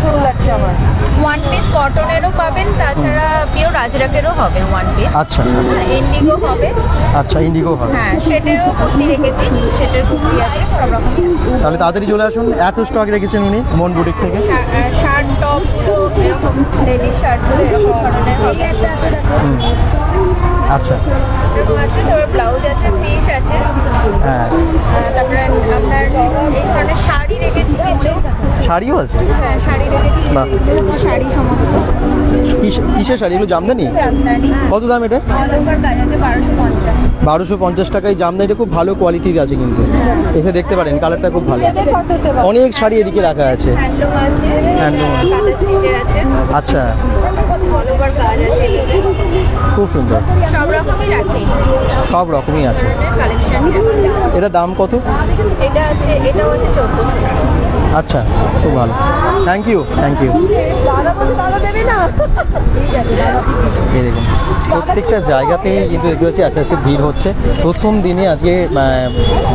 ওয়ান পিস কটনেরও পাবেন, তাছাড়া পিওর আজরাকেরও হবে ওয়ান পিস। আচ্ছা, ইন্ডিগো হবে। আচ্ছা, ইন্ডিগো হবে। হ্যাঁ, সেটেরও কুর্তি রেখেছি, সেটের কুর্তি আছে, সব রকম। তাহলে তাড়াতাড়ি চলে আসুন, এত স্টক রেখেছেন উনি মন বুটিক থেকে। শার্ট, টপ এরকম, লেডিস শার্টগুলো এরকম ধরনের হবে। আচ্ছা, এরকম আছে, তারপর ব্লাউজ আছে, পিস আছে। হ্যাঁ, তারপরে আপনার এই ধরনের শাড়ি রেখেছি কিছু। শাড়িও আছে? হ্যাঁ, শাড়ি রেখেছি, শাড়ি সমস্ত। কিসের শাড়ি এগুলো? জামদানি? জামদানি। কত দাম এটা? অল ওভার কাজ আছে 1250। 1250 টাকায় জামদানিটা খুব ভালো কোয়ালিটির আছে, কিন্তু এসে দেখতে পারেন, কালারটা খুব ভালো। অনেক শাড়ি এদিকে রাখা আছে। হ্যান্ডলুম আছে, হ্যান্ডলুম সাদা স্টিচের আছে। আচ্ছা, অল ওভার কাজ আছে, খুব সুন্দর। সব রকমই রাখি, সব রকমই আছে। কালেকশন। এটা দাম কত? এটা আছে, এটাও আছে 1400। আচ্ছা, খুব ভালো। Thank you, thank you. দাদা দেবে না? এই দেখুন, প্রত্যেকটা জায়গাতেই কিন্তু দেখতে পাচ্ছি আস্তে আস্তে ভিড় হচ্ছে। প্রথম দিনে আজকে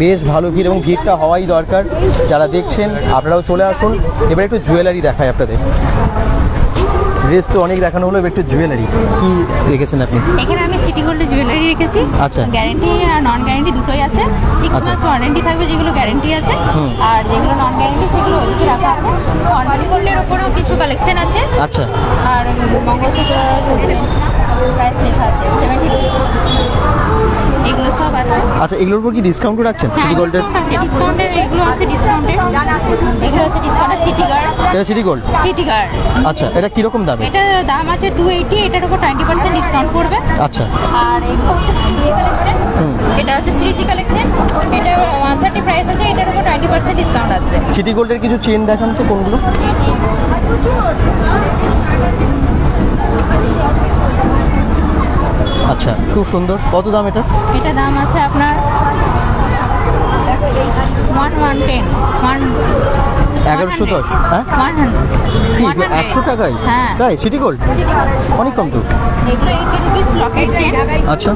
বেশ ভালো ভিড়, এবং ভিড়টা হওয়াই দরকার। যারা দেখছেন আপনারাও চলে আসুন। এবার একটু জুয়েলারি দেখায় আপনাদের। ড্রেস তো অনেক দেখানো হলো, এবার একটু জুয়েলারি কি রেখেছেন আপনি? এখানে আমি সিটি গোল্ডের জুয়েলারি রেখেছি। আচ্ছা, গ্যারান্টি আর নন গ্যারান্টি দুটোই আছে। 6 মাস ওয়ারেন্টি থাকবে, যেগুলো গ্যারান্টি আছে, আর যেগুলো নন গ্যারান্টি সেগুলো ওদিকে রাখা আছে। ফর্মাল গোল্ডের উপরেও কিছু কালেকশন আছে। আচ্ছা, আর মঙ্গলসূত্র প্রাইস লেখা আছে 70। এগুলো সব আছে। আচ্ছা, এগুলোর উপর কি ডিসকাউন্ট রাখছেন? সিটি গোল্ডের ডিসকাউন্টের এগুলো আছে, ডিসকাউন্টের এগুলো আছে, ডিসকাউন্টের সিটি গার্ড। এটা সিটি গোল্ড? City guard. আচ্ছা, এটা কি রকম দাম? এটার দাম আছে 280, এটার উপর 20% ডিসকাউন্ট করবে। আচ্ছা, আর এগুলো হচ্ছে শ্রীজি কালেকশন। এটা হচ্ছে শ্রীজি কালেকশন, এটা 130 প্রাইস আছে, এটার উপর 20% ডিসকাউন্ট আসবে। সিটি গোল্ডের কিছু চেন দেখান তো, কোনগুলো? আচ্ছা, খুব সুন্দর। কত দাম এটা? এটা দাম আছে আপনার 1110। 1110? হ্যাঁ, 100 টাকায়? হ্যাঁ, তাই? সিটি গোল্ড অনেক কম তো। এগুলো 80 রুপিস লকেট চেন। আচ্ছা,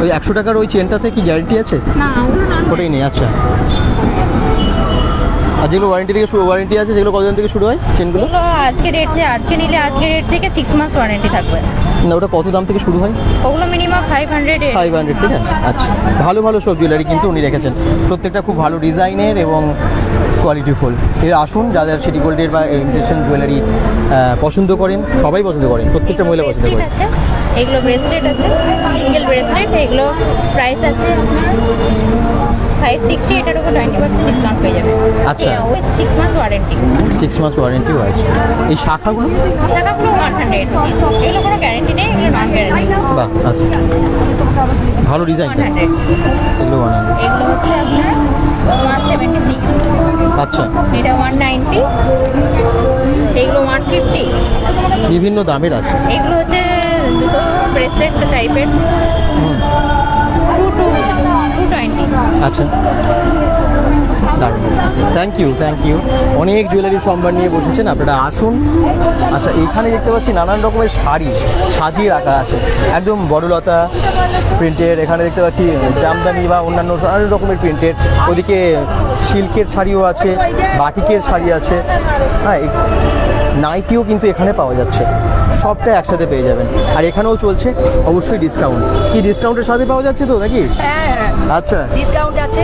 ওই 100 টাকার ওই চেনটাতে কি গ্যারান্টি আছে? না, ওটাই নেই। আচ্ছা, আর যেগুলো ওয়ারেন্টি থেকে ওয়ারেন্টি আছে, সেগুলো কতদিন থেকে শুরু হয় চেনগুলো? আজকে নিলে আজকে রেট থেকে 6 মাস ওয়ারেন্টি থাকবে। না, ওটা কত দাম থেকে শুরু হয়? ওগুলো মিনিমাম 500 থেকে। আচ্ছা, ভালো ভালো সব জুয়েলারি কিন্তু উনি রেখেছেন, প্রত্যেকটা খুব ভালো ডিজাইনের এবং কোয়ালিটিফুল। এর আসুন, যাদের সিটি গোল্ডের বা ইমিটেশন জুয়েলারি পছন্দ করেন, সবাই পছন্দ করেন, প্রত্যেকটা মহিলা পছন্দ করেন। এগুলো ব্রেসলেট আছে, সিঙ্গেল ব্রেসলেট, এগুলো প্রাইস আছে 560, এটার উপর 20% ডিসকাউন্ট পেয়ে যাবে। আচ্ছা, উইথ 6 মাস ওয়ারেন্টি। 6 মাস ওয়ারেন্টিও আছে। এই শাখাগুলো? শাখাগুলো 100, এগুলো কোনো গ্যারান্টি নেই, এগুলো নন গ্যারান্টি। বাহ, আচ্ছা, ভালো ডিজাইন। এগুলো 100। এগুলো হচ্ছে আপনার 176। আচ্ছা, এটা 190, এগুলো 150। বিভিন্ন দামের আছে। এগুলো হচ্ছে দুটো ব্রেসলেট টাইপের, 220। আচ্ছা, দারুণ, থ্যাংক ইউ থ্যাংক ইউ। অনেক জুয়েলারি সম্ভার নিয়ে বসেছেন, আপনারা আসুন। আচ্ছা, এখানে দেখতে পাচ্ছি নানান রকমের শাড়ি সাজিয়ে রাখা আছে, একদম বড়লতা প্রিন্টের। এখানে দেখতে পাচ্ছি জামদানি বা অন্যান্য নানান রকমের প্রিন্টের। ওদিকে সিল্কের শাড়িও আছে, বাটিকের শাড়ি আছে, হ্যাঁ, নাইটিও কিন্তু এখানে পাওয়া যাচ্ছে। সবটা একসাথে পেয়ে যাবেন। আর এখানেও চলছে অবশ্যই ডিসকাউন্ট। কি ডিসকাউন্টের সাথে পাওয়া যাচ্ছে তো নাকি? হ্যাঁ, আচ্ছা, ডিসকাউন্ট আছে,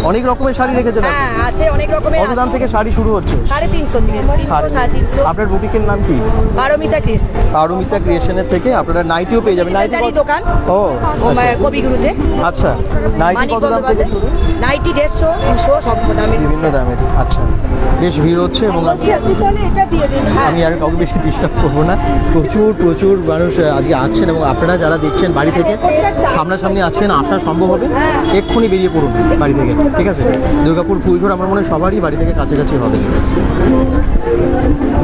অনেক রকমের শাড়ি রেখেছেন। হ্যাঁ আছে, অনেক রকমের। কত দাম থেকে শাড়ি শুরু হচ্ছে? 350 থেকে 350। আপনার বুটিকের নাম কি? পারমিতা ক্রিয়েশন। পারমিতা ক্রিয়েশনের থেকে আপনারা নাইটিও পেয়ে যাবেন। নাইটি দোকান, ও কবিগুরুতে। আচ্ছা, নাইটি কত দাম থেকে শুরু? নাইটি 150, 200 সব দামের, বিভিন্ন দামের। আচ্ছা, বেশ ভিড় হচ্ছে এবং আমি আর কাউকে বেশি ডিস্টার্ব করবো না। প্রচুর প্রচুর মানুষ আজকে আসছেন এবং আপনারা যারা দেখছেন বাড়ি থেকে সামনাসামনি আসছেন, আসা সম্ভব হবে, এক্ষুনি বেরিয়ে পড়ুন বাড়ি থেকে, ঠিক আছে? দুর্গাপুর ফুলঝোর আমার মনে হয় সবারই বাড়ি থেকে কাছাকাছি হবে,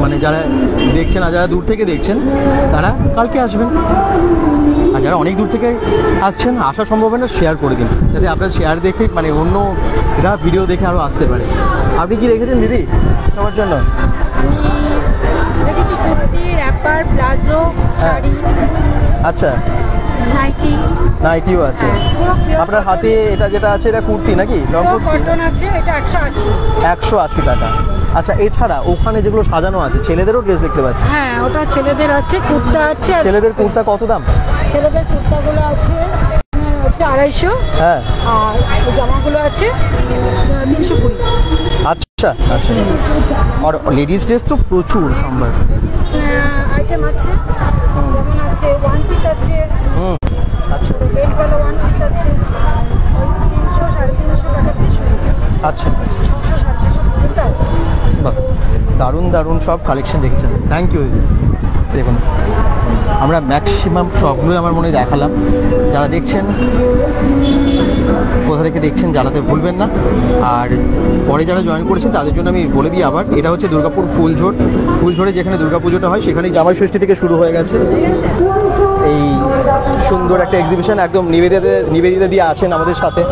মানে যারা দেখছেন আর যারা দূর থেকে দেখছেন তারা কালকে আসবেন। আর যারা অনেক দূর থেকে আসছেন, আসা সম্ভব হয় না, শেয়ার করে দিন, যাতে আপনার শেয়ার দেখে মানে অন্যরা ভিডিও দেখে আরও আসতে পারে। আপনি কি রেখেছেন দিদি সবার জন্য? দেখেছি কুর্তি, র্যাপার, প্লাজো, শাড়ি। আচ্ছা, নাইটি, নাইটিও আছে। আপনার হাতে এটা যেটা আছে এটা কুর্তি নাকি? লং কুর্তি কটন আছে, এটা 180। 180 টাকা। আচ্ছা, এছাড়া ওখানে যেগুলো সাজানো আছে ছেলেদেরও ড্রেস দেখতে পাচ্ছি। হ্যাঁ, ওটা ছেলেদের আছে, কুর্তা আছে। ছেলেদের কুর্তা কত দাম? ছেলেদের কুর্তাগুলো আছে 250। হ্যাঁ, আর জামাগুলো আছে 320। আচ্ছা আচ্ছা। আর লেডিস ড্রেস তো প্রচুর সম্ভার আইটেম আছে, যেমন আছে ওয়ান পিস আছে। আচ্ছা, বেড वाला ওয়ান পিস আছে 300, 350 টাকা পিস। আচ্ছা, 600, 700 পর্যন্ত আছে। বাহ, দারুণ দারুণ সব কালেকশন দেখেছেন, থ্যাংক ইউ। দেখুন, আমরা ম্যাক্সিমাম সবগুলোই আমার মনে দেখালাম। যারা দেখছেন কোথা থেকে দেখছেন জানাতে ভুলবেন না। আর পরে যারা জয়েন করেছেন তাদের জন্য আমি বলে দিই আবার, এটা হচ্ছে দুর্গাপুর ফুলঝোর। ফুলঝোরে যেখানে দুর্গাপুজোটা হয় সেখানেই জামাই ষষ্ঠী থেকে শুরু হয়ে গেছে এই সুন্দর একটা এক্সিবিশন। একদম নিবেদিতা দিয়ে আছেন আমাদের সাথে।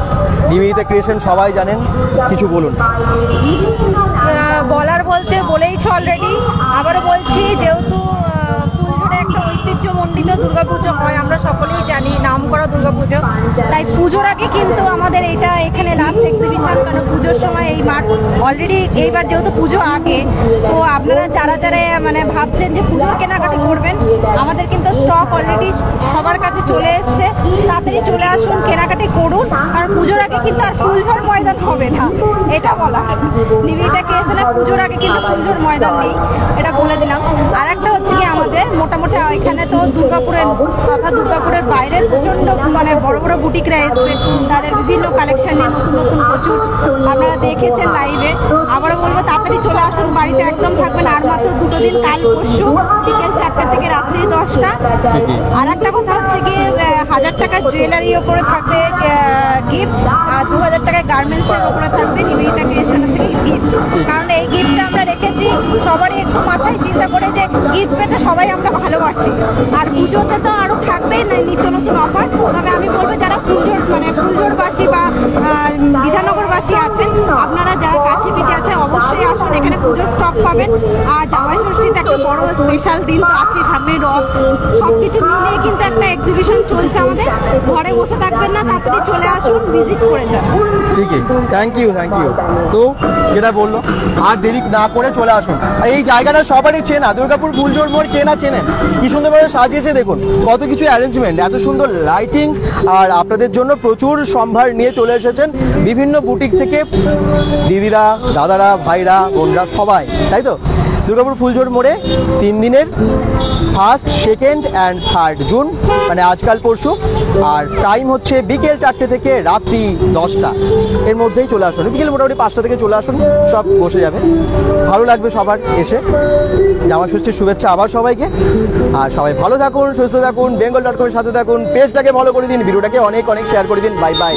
নিবেদিতা ক্রিয়েশন সবাই জানেন, কিছু বলুন। বলার বলতে বলেইছো অলরেডি, আবারও বলছি, যেহেতু ফুলঝোরে একটা ঐতিহ্যমণ্ডিত দুর্গাপুজো হয়, আমরা সকলেই জানি, নাম করা দুর্গাপুজো, তাই পুজোর আগে কিন্তু আমাদের এটা এখানে লাস্ট এক্সিবিশন। কারণ পুজোর সময় এই মাঠ অলরেডি, এইবার যেহেতু পুজো আগে, তো আপনারা যারা যারা মানে ভাবছেন যে পুজোর কেনাকাটি করবেন, আমাদের কিন্তু স্টক অলরেডি সবার কাছে চলে এসছে। তাড়াতাড়ি চলে আসুন, কেনাকাটি করুন, কারণ পুজোর আগে কিন্তু আর ফুলঝোর ময়দান হবে না, এটা বলা। নিবেদিতা ক্রিয়েশনে পুজোর আগে কিন্তু ফুলঝোর ময়দান নেই, এটা বলে দিলাম। আর একটা হচ্ছে কি, আমাদের মোটামুটি এখানে তো দুর্গাপুরের তথা দুর্গাপুরের বাইরের প্রচন্ড মানে বড় বড় বুটিকরা এসছে, তাদের বিভিন্ন কালেকশন নিয়ে নতুন নতুন প্রচুর আপনারা দেখেছেন লাইভে। আবারও বলবো, তাড়াতাড়ি চলে আসুন, বাড়িতে একদম থাকবেন। আর মাত্র 2 দিন, কাল পরশু বিকেল 4টা থেকে রাত্রি 10টা। আর একটা কথা হচ্ছে কি, 1000 টাকার জুয়েলারির ওপরে থাকবে গিফট, আর 2000 টাকার গার্মেন্টসের ওপরে থাকবে নিবেদিতা ক্রিয়েশনের থেকে গিফট। কারণ এই গিফটটা আমরা রেখেছি সবারই একটু মাথায় চিন্তা করে যে গিফট পেতে সবাই আমরা ভালোবাসি। আর পুজোতে তো আরও থাকবেই না নিত্য নতুন অফার। তবে আমি বলবো, যারা ফুলঝোরবাসী বা বিধাননগরবাসী আছেন, আপনারা যারা কাছে পিঠে আছেন অবশ্যই আসুন, এখানে পুজোর স্টক পাবেন। আর জামাই ষষ্ঠীতে একটা বড় স্পেশাল দিন তো আছে সামনে, রথ, সব কিছু মিলিয়ে কিন্তু একটা এক্সিবিশন চলছে আমাদের। ঘরে বসে থাকবেন না, তাড়াতাড়ি চলে আসুন, ভিজিট করে যান। ঠিকই, থ্যাংক ইউ থ্যাংক ইউ। তো যেটা বললো, আর দেরি না করে চলে আসুন। আর এই জায়গাটা সবারই চেনা, দুর্গাপুর ফুলঝোর মোড়, কে না চেনেন? কি সুন্দরভাবে সাজিয়েছে দেখুন, কত কিছু অ্যারেঞ্জমেন্ট, এত সুন্দর লাইটিং। আর আপনাদের জন্য প্রচুর সম্ভার নিয়ে চলে এসেছেন বিভিন্ন বুটিক থেকে দিদিরা, দাদারা, ভাইরা, বোনরা সবাই, তাই তো? দুর্গাপুর ফুলঝোর মোড়ে 3 দিনের 1, 2 and 3 জুন, মানে আজকাল পরশু। আর টাইম হচ্ছে বিকেল 4টে থেকে রাত্রি 10টা, এর মধ্যেই চলে আসুন। বিকেল মোটামুটি 5টা থেকে চলে আসুন, সব বসে যাবে, ভালো লাগবে সবার এসে। জামাই ষষ্ঠীর শুভেচ্ছা আবার সবাইকে। আর সবাই ভালো থাকুন, সুস্থ থাকুন, bengal.com এর সাথে থাকুন, পেজটাকে ফলো করে দিন, ভিডিওটাকে অনেক অনেক শেয়ার করে দিন। Bye bye.